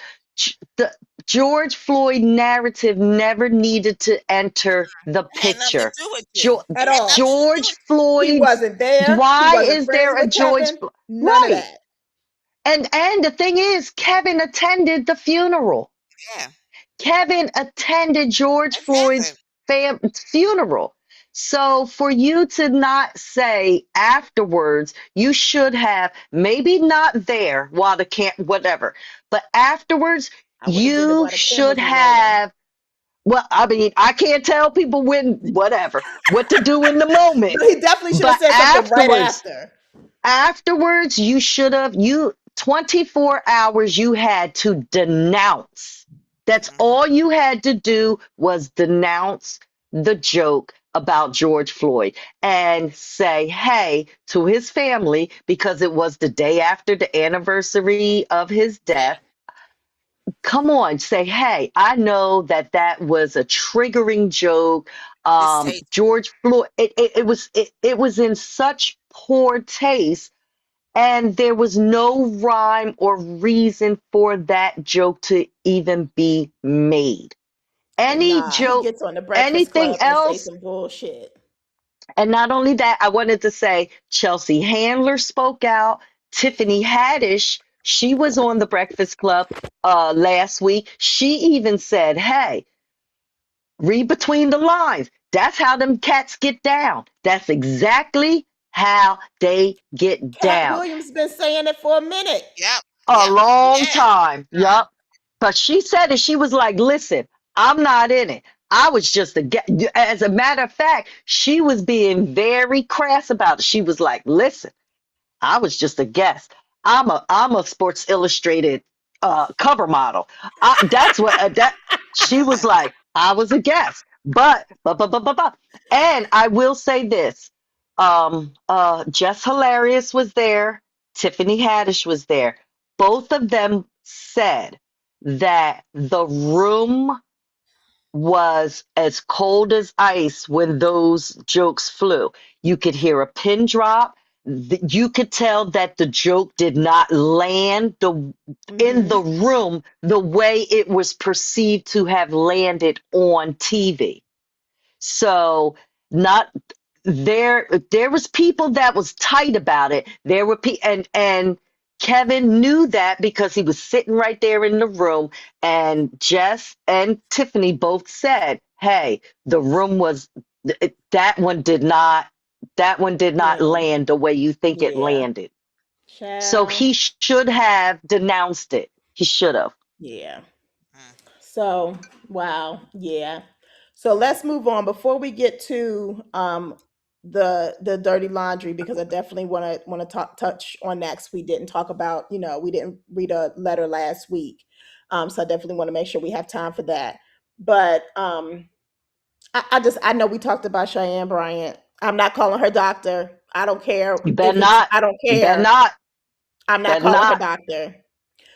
Speaker 2: the George Floyd narrative never needed to enter the
Speaker 3: had nothing to
Speaker 2: picture.
Speaker 3: do with you.
Speaker 2: Jo-
Speaker 1: At
Speaker 3: It had
Speaker 1: all.
Speaker 3: nothing to do
Speaker 2: George
Speaker 3: with
Speaker 1: He
Speaker 2: Floyd's,
Speaker 1: wasn't there. He
Speaker 2: why
Speaker 1: wasn't
Speaker 2: is
Speaker 1: friends
Speaker 2: there a
Speaker 1: with
Speaker 2: George
Speaker 1: Kevin.
Speaker 2: Floyd?
Speaker 1: None of
Speaker 2: Right.
Speaker 1: that.
Speaker 2: And the thing is, Kevin attended the funeral.
Speaker 3: you. Yeah,
Speaker 2: Kevin attended George Floyd's
Speaker 3: exactly.
Speaker 2: funeral. So for you to not say afterwards, you should have maybe not there while the camp, whatever, but afterwards,
Speaker 1: I would have did it
Speaker 2: you
Speaker 1: while the
Speaker 2: should
Speaker 1: cameras were rolling.
Speaker 2: have. Well, I mean, I can't tell people when, whatever, what to do in the moment.
Speaker 1: But he definitely should have
Speaker 2: But
Speaker 1: said something right
Speaker 2: afterwards,
Speaker 1: after.
Speaker 2: you should have, 24 hours you had to denounce. That's
Speaker 3: Mhm.
Speaker 2: all you had to do was denounce the joke about George Floyd and say, hey, to his family, because it was the day after the anniversary of his
Speaker 3: Yeah.
Speaker 2: death. Come on, say, hey, I know that that was a triggering joke.
Speaker 3: It's taste.
Speaker 2: George Floyd, it was in such poor taste, and there was no rhyme or reason for that joke to even be made. Any
Speaker 1: Nah, he
Speaker 2: joke,
Speaker 1: gets on the Breakfast
Speaker 2: anything
Speaker 1: Club and say
Speaker 2: else,
Speaker 1: some bullshit.
Speaker 2: and not only that, I wanted to say Chelsea Handler spoke out. Tiffany Haddish, she was on the Breakfast Club last week. She even said, hey, read between the lines. That's how them cats get down. That's exactly how they get
Speaker 1: Cat
Speaker 2: down.
Speaker 1: Williams been saying it for a minute.
Speaker 3: Yep.
Speaker 2: A
Speaker 3: Yep.
Speaker 2: long
Speaker 3: Yeah.
Speaker 2: time. Yup. But she said it. She was like, listen, I'm not in it. I was just a as a matter of fact, she was being very crass about it. She was like, listen, I was just a guest. I'm a Sports Illustrated cover model. That's what that she was like. I was a guest, but. And I will say this: Jess Hilarious was there. Tiffany Haddish was there. Both of them said that the room was as cold as ice when those jokes flew. You could hear a pin drop. You could tell that the joke did not land in the
Speaker 1: Mm-hmm.
Speaker 2: room the way it was perceived to have landed on TV. So not there was people that was tight about it. There were and Kevin knew that because he was sitting right there in the room, and Jess and Tiffany both said, hey, the room was that one did not
Speaker 1: Yeah.
Speaker 2: land the way you think it
Speaker 1: Yeah.
Speaker 2: landed. So
Speaker 1: Child.
Speaker 2: he should have denounced it. He should have.
Speaker 1: Yeah.
Speaker 3: Mm,
Speaker 1: So, wow. Yeah. So let's move on before we get to the dirty laundry, because I definitely want to talk touch on that 'cause we didn't talk about, we didn't read a letter last week. So I definitely want to make sure we have time for that. But I know we talked about Cheyenne Bryant. I'm not calling her doctor. I don't care
Speaker 2: You
Speaker 1: if
Speaker 2: better
Speaker 1: it's
Speaker 2: not.
Speaker 1: I don't
Speaker 2: You better
Speaker 1: care.
Speaker 2: not.
Speaker 1: I'm not
Speaker 2: Better
Speaker 1: calling her
Speaker 2: not.
Speaker 1: doctor.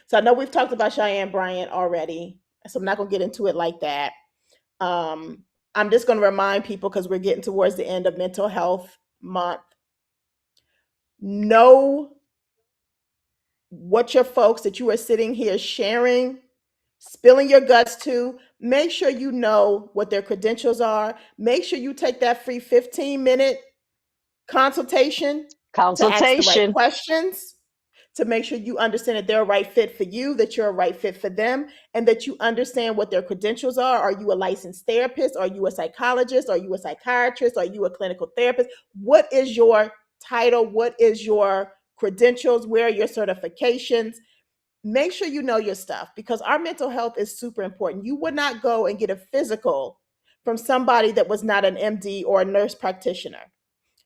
Speaker 1: So I know we've talked about Cheyenne Bryant already. So I'm not gonna get into it like that. Um, I'm just gonna remind people because we're getting towards the end of mental health month. Know what your folks that you are sitting here sharing, spilling your guts to, make sure you know what their credentials are. Make sure you take that free 15-minute consultation to ask the right
Speaker 2: Consultation.
Speaker 1: questions, to make sure you understand that they're a right fit for you, that you're a right fit for them, and that you understand what their credentials are. Are you a licensed therapist? Are you a psychologist? Are you a psychiatrist? Are you a clinical therapist? What is your title? What is your credentials? Where are your certifications? Make sure you know your stuff because our mental health is super important. You would not go and get a physical from somebody that was not an MD or a nurse practitioner.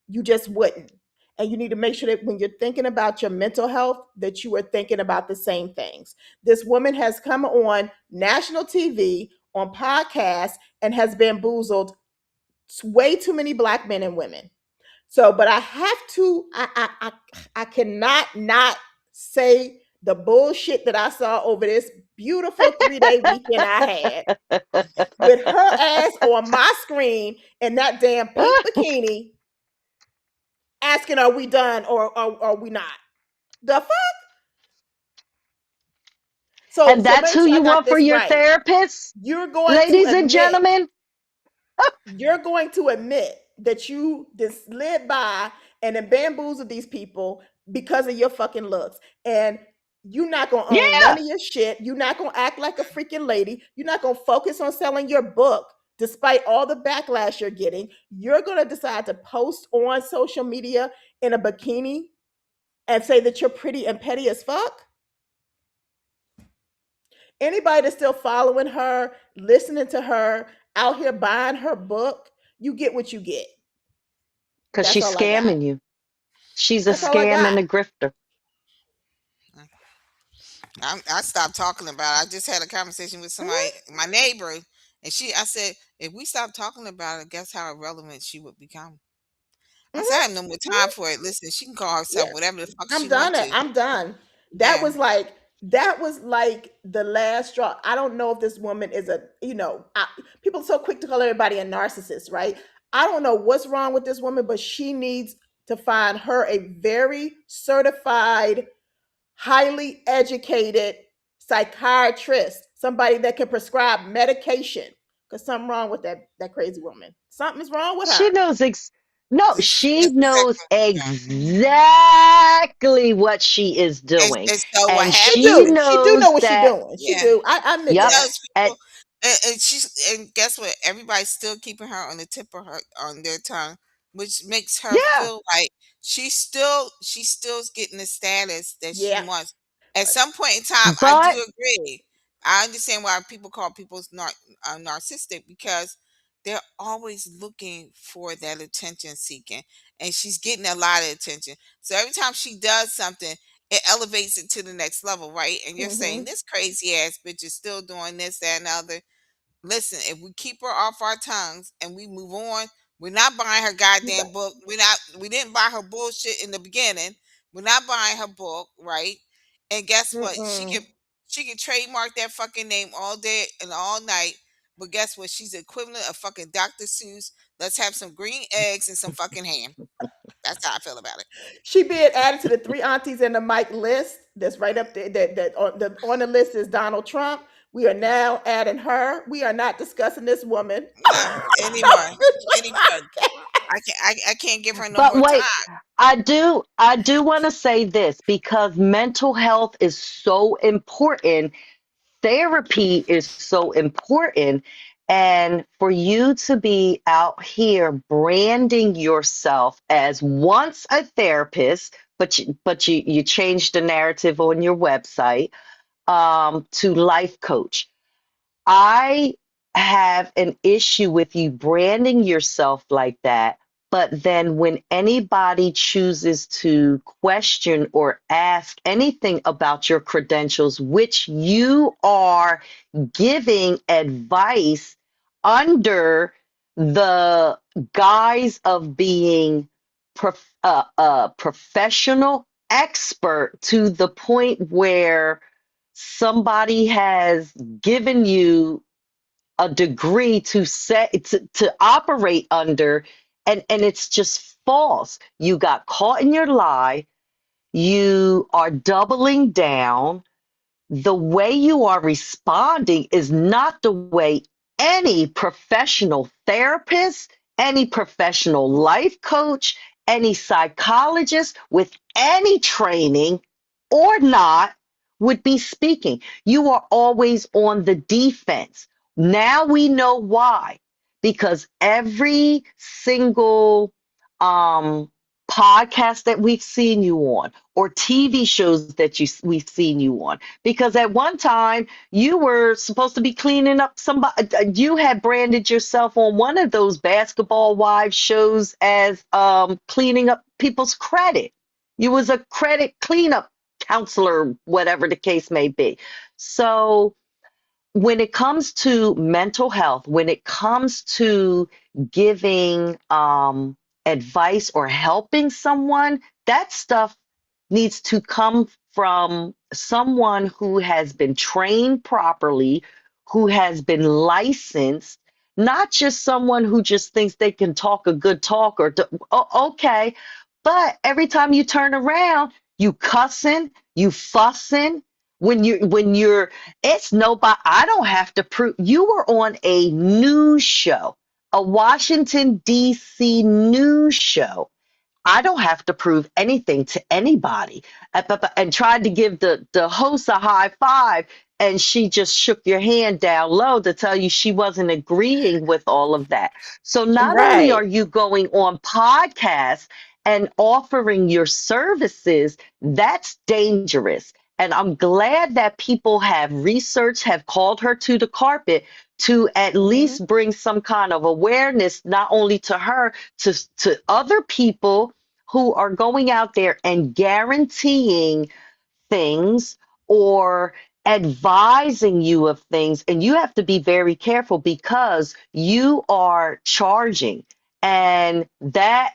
Speaker 1: You just wouldn't. And you need to make sure that when you're thinking about your mental health, that you are thinking about the same things. This woman has come on national TV, on podcasts, and has bamboozled way too many black men and women. So, but I have to, I cannot not say the bullshit that I saw over this beautiful 3-day weekend I had with her ass on my screen in that damn pink bikini asking, "Are we done or are we not?" The fuck. So
Speaker 2: And
Speaker 1: so
Speaker 2: that's
Speaker 1: make
Speaker 2: who
Speaker 1: sure I
Speaker 2: you
Speaker 1: got
Speaker 2: want for
Speaker 1: this
Speaker 2: your
Speaker 1: right.
Speaker 2: therapist,
Speaker 1: You're going to
Speaker 2: ladies and
Speaker 1: admit
Speaker 2: gentlemen?
Speaker 1: you're going to admit that you just slid by and then bamboozled these people because of your fucking looks. And you're not gonna own none
Speaker 2: Yeah.
Speaker 1: of your shit. You're not gonna act like a freaking lady. You're not gonna focus on selling your book despite all the backlash you're getting. You're gonna decide to post on social media in a bikini and say that you're pretty and petty as fuck. Anybody that's still following her, listening to her, out here buying her book, you get what you get.
Speaker 2: Because
Speaker 1: That's
Speaker 2: she's
Speaker 1: all I got.
Speaker 2: scamming you. She's a
Speaker 1: That's all I
Speaker 2: scam
Speaker 1: got.
Speaker 2: and a grifter.
Speaker 3: I stopped talking about it. I just had a conversation with somebody,
Speaker 1: Mhm.
Speaker 3: my neighbor, and I said, if we stop talking about it, guess how irrelevant she would become. I said, I
Speaker 1: Mhm.
Speaker 3: have no more time
Speaker 1: Mhm.
Speaker 3: for it. Listen, she can call herself
Speaker 1: Yeah.
Speaker 3: whatever the fuck
Speaker 1: I'm
Speaker 3: she want
Speaker 1: done.
Speaker 3: to.
Speaker 1: I'm done. That
Speaker 3: Yeah.
Speaker 1: was like that was like the last straw. I don't know if this woman is a, people are so quick to call everybody a narcissist, right? I don't know what's wrong with this woman, but she needs to find her a very certified, highly educated psychiatrist, somebody that can prescribe medication. Because something wrong with that crazy woman. Something's wrong with
Speaker 2: She
Speaker 1: her.
Speaker 2: knows no,
Speaker 3: She
Speaker 2: she
Speaker 3: knows
Speaker 2: knows
Speaker 3: exactly.
Speaker 2: exactly what she is doing.
Speaker 3: And so what
Speaker 2: And
Speaker 1: She
Speaker 3: happens
Speaker 2: she
Speaker 1: do.
Speaker 3: is,
Speaker 1: She do know
Speaker 2: knows
Speaker 1: what she
Speaker 2: that,
Speaker 1: doing. She
Speaker 3: yeah,
Speaker 1: do. I admit
Speaker 3: she
Speaker 2: yep.
Speaker 1: that.
Speaker 3: knows
Speaker 2: And
Speaker 3: people, and guess what? Everybody's still keeping her on the tip of her on their tongue, which makes her
Speaker 2: yeah,
Speaker 3: feel like she's still getting the status that she
Speaker 1: Yeah.
Speaker 3: wants. At some point in time, I
Speaker 2: but
Speaker 3: do agree. I understand why people call people narcissistic because they're always looking for that attention seeking, and she's getting a lot of attention. So every time she does something, it elevates it to the next level, right? And you're saying
Speaker 1: Mm-hmm.
Speaker 3: this crazy ass bitch is still doing this, that, and the other. Listen, if we keep her off our tongues and we move on, we're not buying her
Speaker 1: You bet.
Speaker 3: goddamn book. We didn't buy her bullshit in the beginning. We're not buying her book, right? And guess what?
Speaker 1: Mm-mm.
Speaker 3: She can trademark that fucking name all day and all night. But guess what? She's the equivalent of fucking Dr. Seuss. Let's have some green eggs and some fucking ham. That's how I feel about it.
Speaker 1: She being added to the three aunties in the Mike list. That's right up there. On the list is Donald Trump. We are now adding her. We are not discussing this woman.
Speaker 3: No, anymore. Anymore. I can't give her no
Speaker 2: but
Speaker 3: more time.
Speaker 2: wait, I do want to say this because mental health is so important. Therapy is so important. And for you to be out here branding yourself as once a therapist, but you changed the narrative on your website, to life coach. I have an issue with you branding yourself like that. But then when anybody chooses to question or ask anything about your credentials, which you are giving advice under the guise of being a professional expert to the point where somebody has given you a degree to operate under, and it's just false. You got caught in your lie. You are doubling down. The way you are responding is not the way any professional therapist, any professional life coach, any psychologist with any training or not would be speaking. You are always on the defense. Now we know why. Because every single um, podcast that we've seen you on, or TV shows that we've seen you on, because at one time you were supposed to be cleaning up somebody. You had branded yourself on one of those basketball wives shows as cleaning up people's credit. You was a credit cleanup counselor, whatever the case may be. So when it comes to mental health, when it comes to giving advice or helping someone, that stuff needs to come from someone who has been trained properly, who has been licensed, not just someone who just thinks they can talk a good talk okay. But every time you turn around, you cussing, you fussing. When you're it's nobody. I don't have to prove. You were on a news show, a Washington, D.C. news show. I don't have to prove anything to anybody. And tried to give the host a high five, and she just shook your hand down low to tell you she wasn't agreeing with all of that. So not only
Speaker 1: Right.
Speaker 2: are you going on podcasts and offering your services, that's dangerous. And I'm glad that people have researched, have called her to the carpet to at
Speaker 1: Mhm.
Speaker 2: least bring some kind of awareness, not only to her, to other people who are going out there and guaranteeing things or advising you of things. And you have to be very careful because you are charging. And that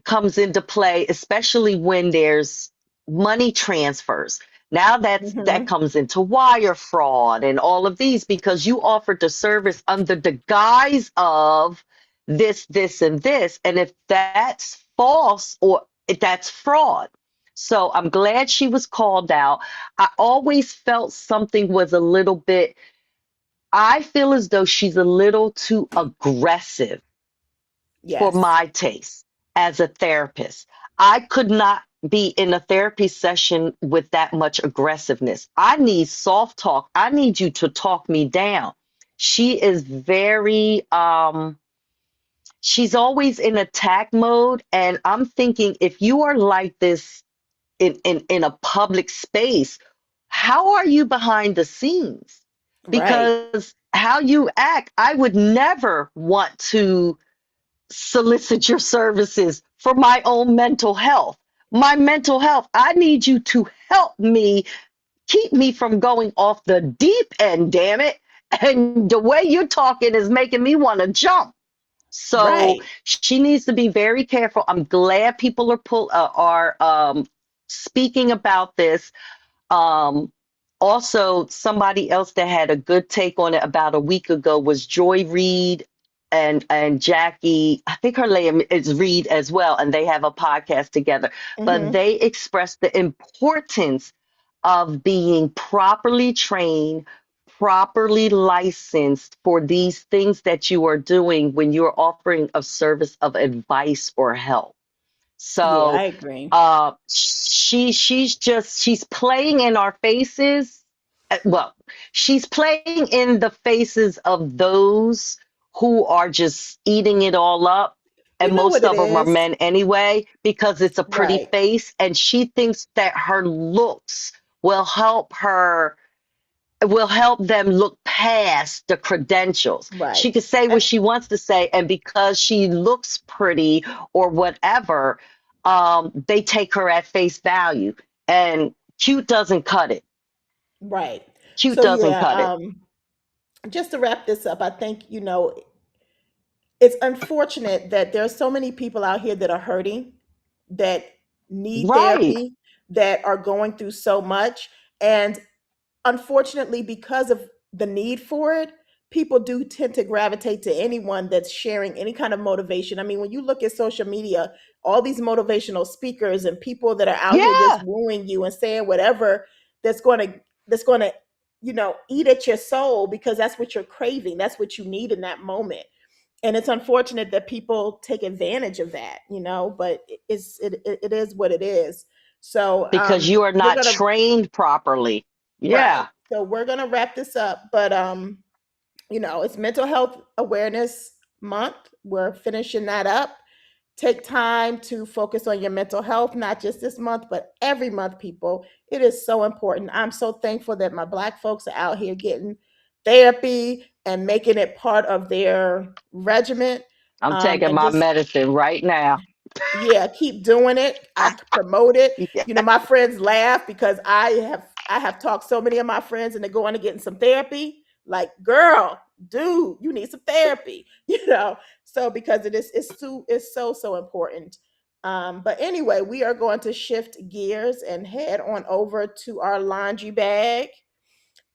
Speaker 2: comes into play, especially when there's money transfers. Now that
Speaker 1: Mhm.
Speaker 2: comes into wire fraud and all of these because you offered the service under the guise of this, and this. And if that's false or if that's fraud. So I'm glad she was called out. I always felt something was a little bit, I feel as though she's a little too aggressive for
Speaker 1: Yes.
Speaker 2: my taste as a therapist. I could not be in a therapy session with that much aggressiveness. I need soft talk. I need you to talk me down. She is very she's always in attack mode, and I'm thinking if you are like this in a public space, how are you behind the scenes?
Speaker 1: Right.
Speaker 2: Because how you act, I would never want to solicit your services for my own mental health. My mental health, I need you to help me keep me from going off the deep end, damn it. And the way you're talking is making me want to jump. So
Speaker 1: Right.
Speaker 2: she needs to be very careful. I'm glad people are speaking about this. um, Also, somebody else that had a good take on it about a week ago was Joy Reid and Jackie. I think her name is Reid as well, and they have a podcast together. But
Speaker 1: Mhm.
Speaker 2: they express the importance of being properly trained, properly licensed for these things that you are doing when you're offering a service of advice or help.
Speaker 1: Yeah, I
Speaker 2: So
Speaker 1: agree.
Speaker 2: she's playing in our faces. Well, she's playing in the faces of those who are just eating it all up.
Speaker 1: You
Speaker 2: And
Speaker 1: know
Speaker 2: most
Speaker 1: what it
Speaker 2: of them are
Speaker 1: is?
Speaker 2: men anyway, because it's a pretty
Speaker 1: Right.
Speaker 2: face. And she thinks that her looks will help her will help them look past the credentials.
Speaker 1: Right.
Speaker 2: She can say what
Speaker 1: And
Speaker 2: she wants to say, and because she looks pretty or whatever, they take her at face value. And cute doesn't cut it.
Speaker 1: right.
Speaker 2: Cute
Speaker 1: So
Speaker 2: doesn't
Speaker 1: yeah,
Speaker 2: cut it.
Speaker 1: just to wrap this up, I think, it's unfortunate that there's so many people out here that are hurting, that need
Speaker 2: Right.
Speaker 1: therapy, that are going through so much. And unfortunately, because of the need for it, people do tend to gravitate to anyone that's sharing any kind of motivation. I mean, when you look at social media, all these motivational speakers and people that are out here just
Speaker 2: Yeah,
Speaker 1: wooing you and saying whatever that's going to that's going to eat at your soul, because that's what you're craving, that's what you need in that moment. And it's unfortunate that people take advantage of that, but it is what it is. So
Speaker 2: because you are
Speaker 1: we're
Speaker 2: not
Speaker 1: gonna
Speaker 2: trained properly.
Speaker 1: right.
Speaker 2: Yeah,
Speaker 1: So we're gonna wrap this up, but it's Mental Health Awareness Month. We're finishing that up. Take time to focus on your mental health, not just this month, but every month, people. It is so important. I'm so thankful that my Black folks are out here getting therapy and making it part of their regimen.
Speaker 2: I'm taking
Speaker 1: And
Speaker 2: my
Speaker 1: just
Speaker 2: medicine right now.
Speaker 1: yeah, keep doing it. I promote it.
Speaker 2: Yeah,
Speaker 1: My friends laugh because I have talked so many of my friends and they're going to getting some therapy. Like, girl, dude, you need some therapy. So because it's so important. But anyway, we are going to shift gears and head on over to our laundry bag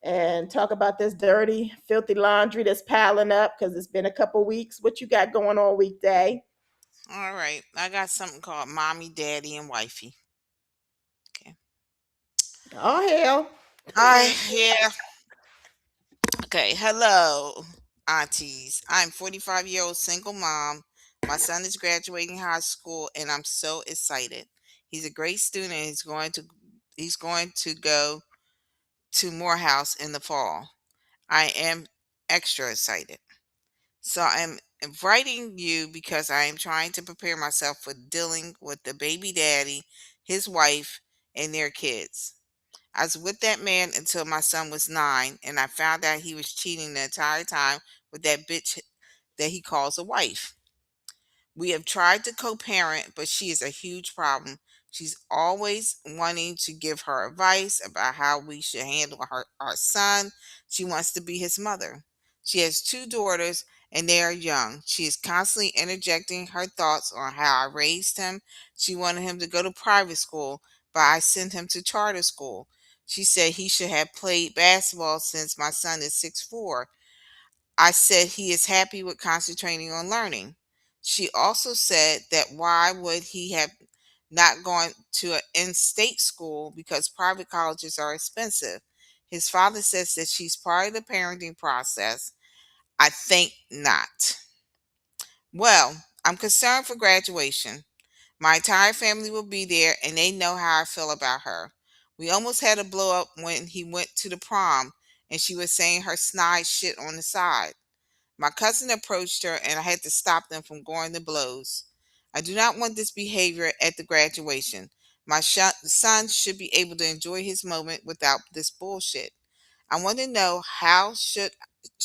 Speaker 1: and talk about this dirty, filthy laundry that's piling up because it's been a couple weeks. What you got going on weekday?
Speaker 3: All right. I got something called Mommy, Daddy, and Wifey. Okay.
Speaker 1: Oh hell.
Speaker 3: Hi. Yeah. Okay. Hello, Aunties. I'm 45-year-old single mom. My son is graduating high school, and I'm so excited. He's a great student. He's going to go to Morehouse in the fall. I am extra excited. So I'm inviting you because I am trying to prepare myself for dealing with the baby daddy, his wife, and their kids. I was with that man until my son was 9, and I found out he was cheating the entire time with that bitch that he calls a wife. We have tried to co parent, but she is a huge problem. She's always wanting to give her advice about how we should handle our son. She wants to be his mother. She has two daughters and they are young. She is constantly interjecting her thoughts on how I raised him. She wanted him to go to private school, but I sent him to charter school. She said he should have played basketball since my son is 6'4". I said he is happy with concentrating on learning. She also said that why would he have not gone to an in-state school because private colleges are expensive. His father says that she's part of the parenting process. I think not. Well, I'm concerned for graduation. My entire family will be there and they know how I feel about her. We almost had a blow up when he went to the prom and she was saying her snide shit on the side. My cousin approached her and I had to stop them from going to blows. I do not want this behavior at the graduation. My son should be able to enjoy his moment without this bullshit. I want to know how should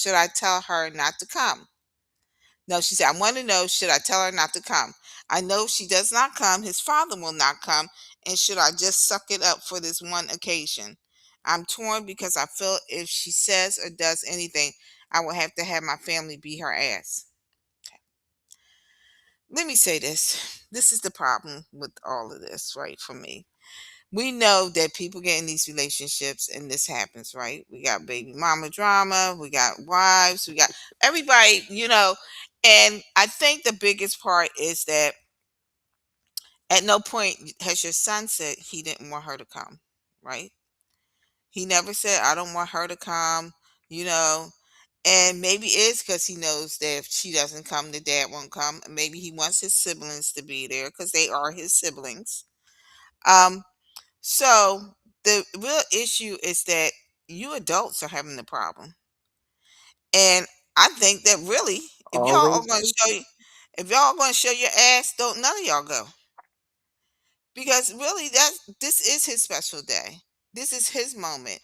Speaker 3: I tell her not to come? No, she said, I want to know, should I tell her not to come? I know if she does not come, his father will not come. And should I just suck it up for this one occasion? I'm torn because I feel if she says or does anything, I will have to have my family beat her ass. Let me say this. This is the problem with all of this, right? For me, we know that people get in these relationships and this happens, right? We got baby mama drama, we got wives, we got everybody. And I think the biggest part is that at no point has your son said he didn't want her to come, right? He never said, I don't want her to come, you know. And maybe it's because he knows that if she doesn't come, the dad won't come. Maybe he wants his siblings to be there because they are his siblings. Um, So the real issue is that you adults are having the problem. And I think that really, if y'all are
Speaker 2: Always
Speaker 3: going to
Speaker 2: do.
Speaker 3: if y'all are going to show your ass, don't none of y'all go. Because really this is his special day. This is his moment.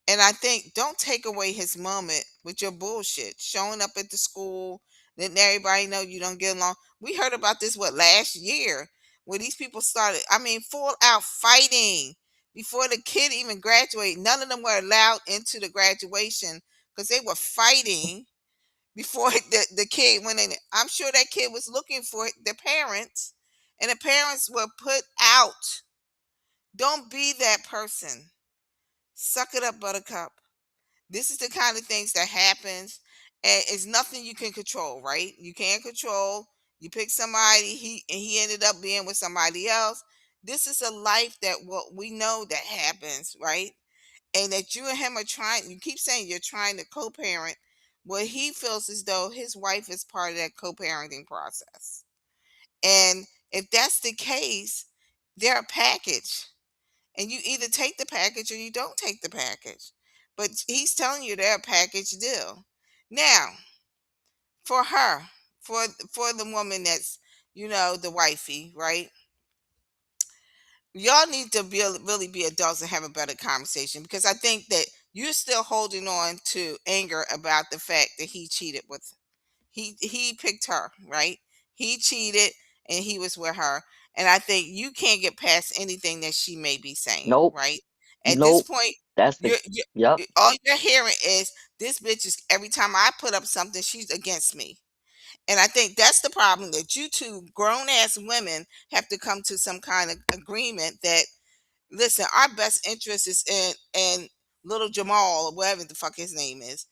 Speaker 3: And I think don't take away his moment with your bullshit. Showing up at the school, letting everybody know you don't get along. We heard about this last year where these people started, I mean, full out fighting before the kid even graduated. None of them were allowed into the graduation because they were fighting before the kid went in. I'm sure that kid was looking for the parents, and the parents were put out. Don't be that person. Suck it up, buttercup. This is the kind of things that happens, and it's nothing you can control, right? You can't control. You pick somebody, he ended up being with somebody else. This is a life that what we know that happens, right? And that you and him are trying. You keep saying you're trying to co-parent. Well, he feels as though his wife is part of that co-parenting process. And if that's the case, they're a package. And you either take the package or you don't take the package. But he's telling you they're a package deal. Now, for her, for the woman that's, the wifey, right? Y'all need to really be adults and have a better conversation because I think that you're still holding on to anger about the fact that he cheated with he picked her, right? He cheated and he was with her. And I think you can't get past anything that she may be saying,
Speaker 2: Nope.
Speaker 3: right? At this
Speaker 2: Nope.
Speaker 3: point,
Speaker 2: That's the yep.
Speaker 3: all you're hearing is this bitch is every time I put up something, she's against me. And I think that's the problem that you two grown ass women have to come to some kind of agreement that listen, our best interest is in little Jamal or whatever the fuck his name is.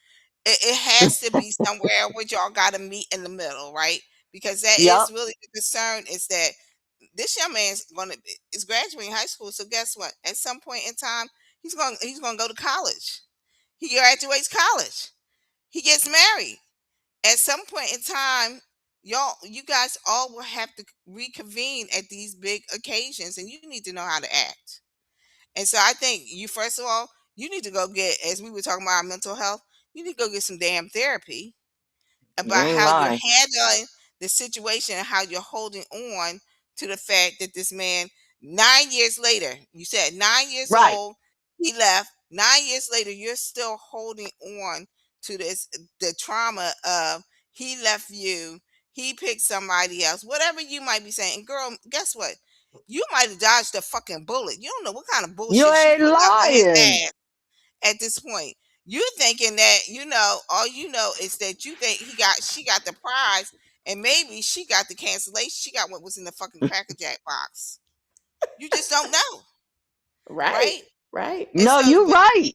Speaker 3: It has to be somewhere where y'all got to meet in the middle, right? Because that
Speaker 2: Yep.
Speaker 3: is really the concern is that this young man's going to is graduating high school. So guess what? At some point in time, he's going to go to college. He graduates college. He gets married. At some point in time, you guys all will have to reconvene at these big occasions, and you need to know how to act. And so I think you first of all, you need to go get, as we were talking about mental health, you need to go get some damn therapy
Speaker 2: You
Speaker 3: about
Speaker 2: ain't
Speaker 3: how you're
Speaker 2: lying.
Speaker 3: handling the situation and how you're holding on to the fact that this man 9 years later, you said 9 years
Speaker 2: Right.
Speaker 3: old, He left. 9 years later, you're still holding on to this, the trauma of he left you, he picked somebody else, whatever you might be saying. And girl, guess what? You might have dodged a fucking bullet. You don't know what kind of
Speaker 2: You
Speaker 3: bullshit she
Speaker 2: ain't
Speaker 3: put out for his
Speaker 2: lying.
Speaker 3: ass at this point. You thinking that all you know is that you think she got the prize, and maybe she got the cancellation. She got what was in the fucking Cracker Jack box. You just don't know,
Speaker 1: Right.
Speaker 3: right?
Speaker 1: Right.
Speaker 3: And
Speaker 2: No,
Speaker 3: so,
Speaker 2: you right.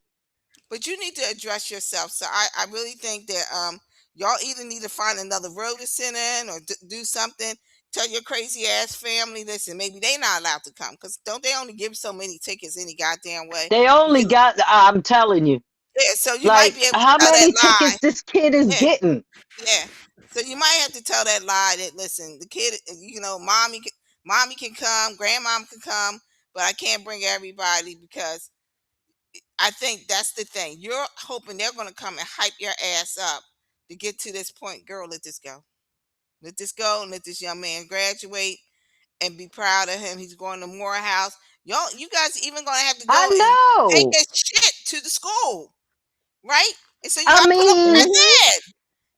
Speaker 3: but you need to address yourself. So I really think that y'all either need to find another road to sit in, or do something. Tell your crazy ass family, listen, maybe they not allowed to come, because don't they only give so many tickets any goddamn way?
Speaker 2: They
Speaker 3: You
Speaker 2: only
Speaker 3: can,
Speaker 2: got, I'm telling you,
Speaker 3: yeah, so you might
Speaker 2: like,
Speaker 3: be able to
Speaker 2: how
Speaker 3: tell that
Speaker 2: many
Speaker 3: lie.
Speaker 2: tickets this kid is
Speaker 3: Yeah,
Speaker 2: getting?
Speaker 3: yeah. So you might have to tell that lie that, listen, the kid, mommy can come, grandmom can come, but I can't bring everybody, because I think that's the thing. You're hoping they're going to come and hype your ass up to get to this point. Girl, let this go. Let this go and let this young man graduate and be proud of him. He's going to Morehouse. You guys even going to have to
Speaker 2: I
Speaker 3: go and take
Speaker 2: know.
Speaker 3: his shit to the school, right? And so you
Speaker 2: I
Speaker 3: got to pull up on
Speaker 2: mean,
Speaker 3: that
Speaker 1: Hmm.
Speaker 3: dad.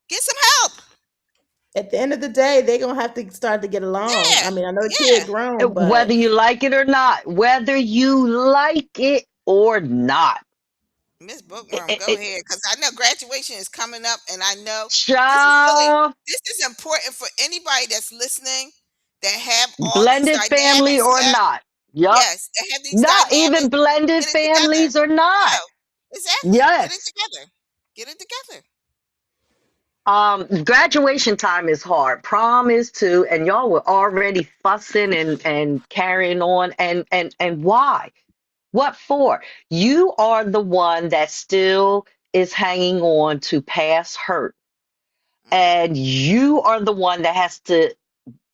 Speaker 3: Get some help.
Speaker 1: At the end of the day, they're gonna have to start to get along.
Speaker 3: Yeah,
Speaker 1: I mean, I know the kid
Speaker 3: yeah.
Speaker 1: grown,
Speaker 2: whether
Speaker 1: but
Speaker 2: you like it or not, whether you like it or not,
Speaker 3: Miss
Speaker 2: it,
Speaker 3: Bookworm,
Speaker 2: it,
Speaker 3: go
Speaker 2: it,
Speaker 3: ahead, because I know graduation is coming up, and I know
Speaker 2: child,
Speaker 3: this is important for anybody that's listening, that have all these
Speaker 2: blended family
Speaker 3: dynamics
Speaker 2: or
Speaker 3: left.
Speaker 2: not. Yup.
Speaker 3: Yes, that have these
Speaker 2: Not even
Speaker 3: dynamics.
Speaker 2: blended
Speaker 3: Get it together.
Speaker 2: families or not.
Speaker 3: No, exactly. Get it
Speaker 2: Yes.
Speaker 3: together. Get it together.
Speaker 2: Graduation time is hard. Prom is too, and y'all were already fussing and carrying on. And why? What for? You are the one that still is hanging on to past hurt,
Speaker 3: Mm-hmm.
Speaker 2: and you are the one that has to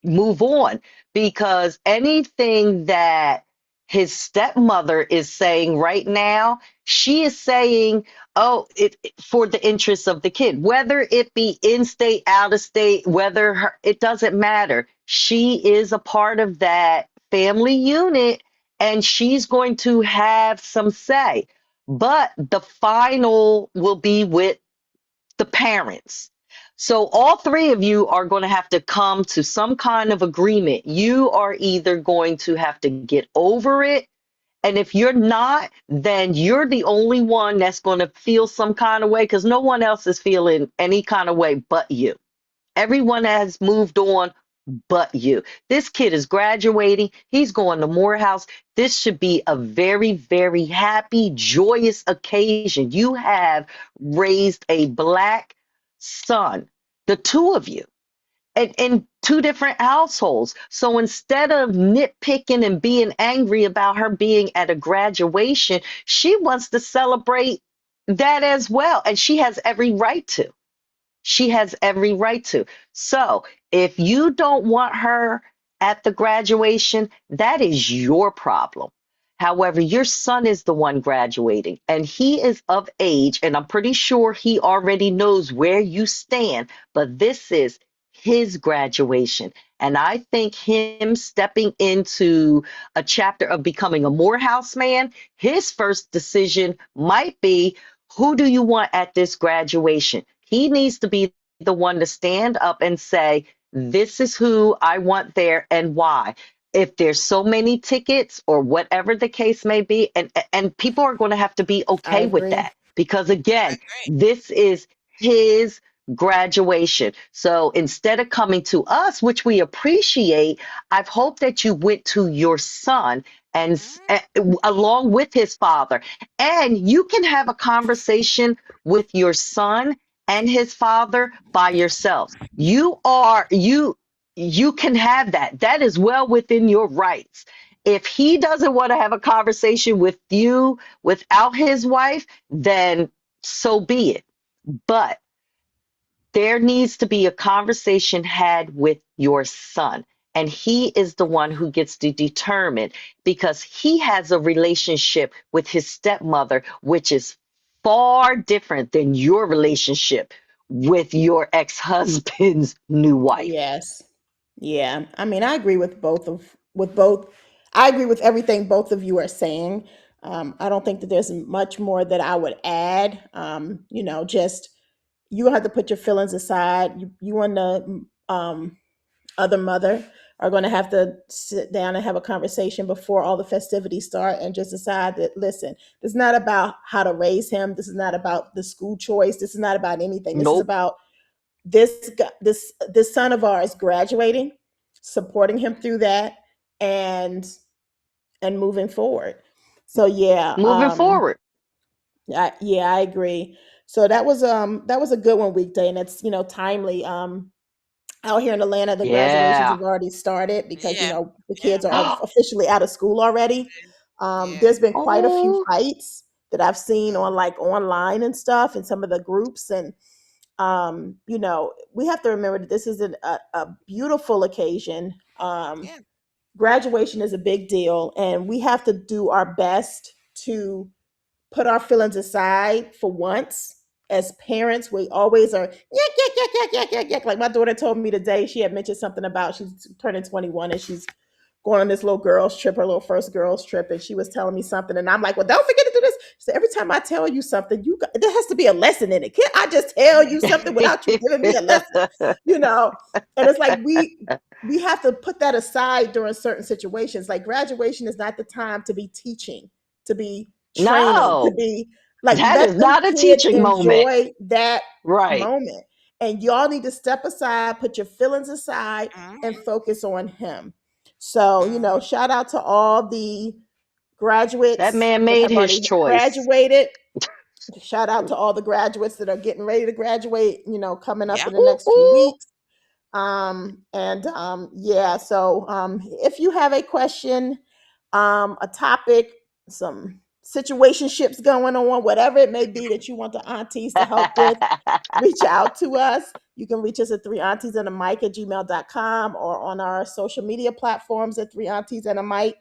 Speaker 2: move on, because anything that his stepmother is saying right now, she is saying, oh, for the interests of the kid, whether it be in state, out of state, it doesn't matter. She is a part of that family unit, and she's going to have some say, but the final will be with the parents. So all three of you are going to have to come to some kind of agreement. You are either going to have to get over it, and if you're not, then you're the only one that's going to feel some kind of way, because no one else is feeling any kind of way but you. Everyone has moved on but you. This kid is graduating. He's going to Morehouse. This should be a very, very happy, joyous occasion. You have raised a black son, the two of you, in two different households. So instead of nitpicking and being angry about her being at a graduation, she wants to celebrate that as well. And she has every right to. She has every right to. So if you don't want her at the graduation, that is your problem. However, your son is the one graduating, and he is of age, and I'm pretty sure he already knows where you stand, but this is his graduation. And I think him stepping into a chapter of becoming a Morehouse man, his first decision might be, who do you want at this graduation? He needs to be the one to stand up and say, this is who I want there and why. If there's so many tickets or whatever the case may be, and people are going to have to be
Speaker 1: I
Speaker 2: okay with
Speaker 1: agree.
Speaker 2: that, because
Speaker 3: I
Speaker 2: again,
Speaker 3: agree.
Speaker 2: this is his graduation. So instead of coming to us, which we appreciate, I've hoped that you went to your son and
Speaker 3: Mm-hmm.
Speaker 2: along with his father, and you can have a conversation with your son and his father by yourselves. You can have that. That is well within your rights. If he doesn't want to have a conversation with you without his wife, then so be it. But there needs to be a conversation had with your son. And he is the one who gets to determine, because he has a relationship with his stepmother, which is far different than your relationship with your ex husband's new wife.
Speaker 1: Yes. Yeah. I mean, I agree with both. I agree with everything both of you are saying. I don't think that there's much more that I would add. Just you have to put your feelings aside. You and the other mother are going to have to sit down and have a conversation before all the festivities start and just decide that, listen, this is not about how to raise him. This is not about the school choice. This is not about anything. This is
Speaker 2: Nope.
Speaker 1: about this son of ours graduating, supporting him through that, and moving forward. So yeah,
Speaker 2: Moving forward.
Speaker 1: I agree. So that was a good one weekday, and it's timely. Out here in Atlanta, the graduations
Speaker 2: Yeah.
Speaker 1: have already started because
Speaker 3: Yeah.
Speaker 1: the
Speaker 3: Yeah.
Speaker 1: kids are officially out of school already.
Speaker 3: Yeah.
Speaker 1: There's been quite a few
Speaker 2: Oh,
Speaker 1: fights that I've seen
Speaker 3: Mm,
Speaker 1: on like online and stuff in some of the groups, and we have to remember that this is a beautiful occasion.
Speaker 3: yeah.
Speaker 1: Graduation is a big deal, and we have to do our best to put our feelings aside for once. As parents, we always are yak, yak, yak, yak, yak, yak, yak. Like my daughter told me today, she had mentioned something about she's turning 21 and she's going on this little girls trip, her little first girls trip, and she was telling me something, and I'm like, well, don't forget to do this. She said, every time I tell you something, there has to be a lesson in it. Can't I just tell you something without you giving me a lesson? You know, and it's like we have to put that aside during certain situations. Like graduation is not the time to be teaching, to be training, to
Speaker 2: no,
Speaker 1: be like
Speaker 2: that
Speaker 1: let
Speaker 2: is
Speaker 1: them
Speaker 2: not a
Speaker 1: kids
Speaker 2: teaching moment.
Speaker 1: enjoy that
Speaker 2: Right.
Speaker 1: moment. And y'all need to step aside, put your feelings aside, and
Speaker 3: Mm,
Speaker 1: focus on him. So,
Speaker 3: mm,
Speaker 1: shout out to all the
Speaker 2: That
Speaker 1: graduates
Speaker 2: man
Speaker 1: that
Speaker 2: made
Speaker 1: have
Speaker 2: his
Speaker 1: already
Speaker 2: choice.
Speaker 1: graduated. Shout out to all the graduates that are getting ready to graduate, coming up
Speaker 3: yeah.
Speaker 1: in the
Speaker 2: Ooh,
Speaker 1: next few
Speaker 2: ooh.
Speaker 1: weeks. And yeah, so if you have a question, a topic, some situationships going on, whatever it may be that you want the aunties to help with, reach out to us. You can reach us at 3auntiesandamic at gmail.com or on our social media platforms at 3auntiesandamic.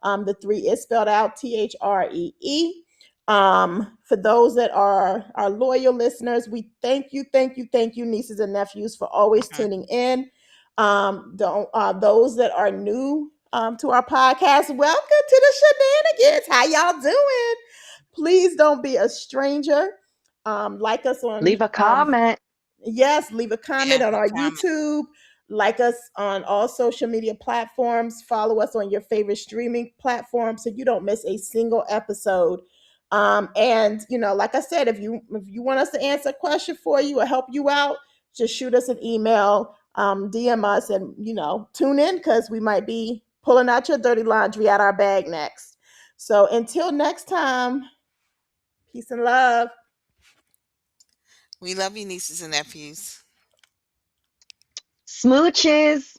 Speaker 1: The three is spelled out THREE. For those that are our loyal listeners, we thank you, nieces and nephews, for always
Speaker 3: Mhm.
Speaker 1: tuning in. Don't Those that are new to our podcast, welcome to the shenanigans. How y'all doing? Please don't be a stranger. Like us on
Speaker 2: Leave a comment.
Speaker 1: yes, leave a comment
Speaker 3: Yeah.
Speaker 1: on our
Speaker 3: Comment.
Speaker 1: YouTube. Like us on all social media platforms. Follow us on your favorite streaming platform so you don't miss a single episode. And like I said, if you want us to answer a question for you or help you out, just shoot us an email, DM us, and tune in because we might be pulling out your dirty laundry out our bag next. So until next time, peace and love.
Speaker 3: We love you, nieces and nephews.
Speaker 2: Smooches.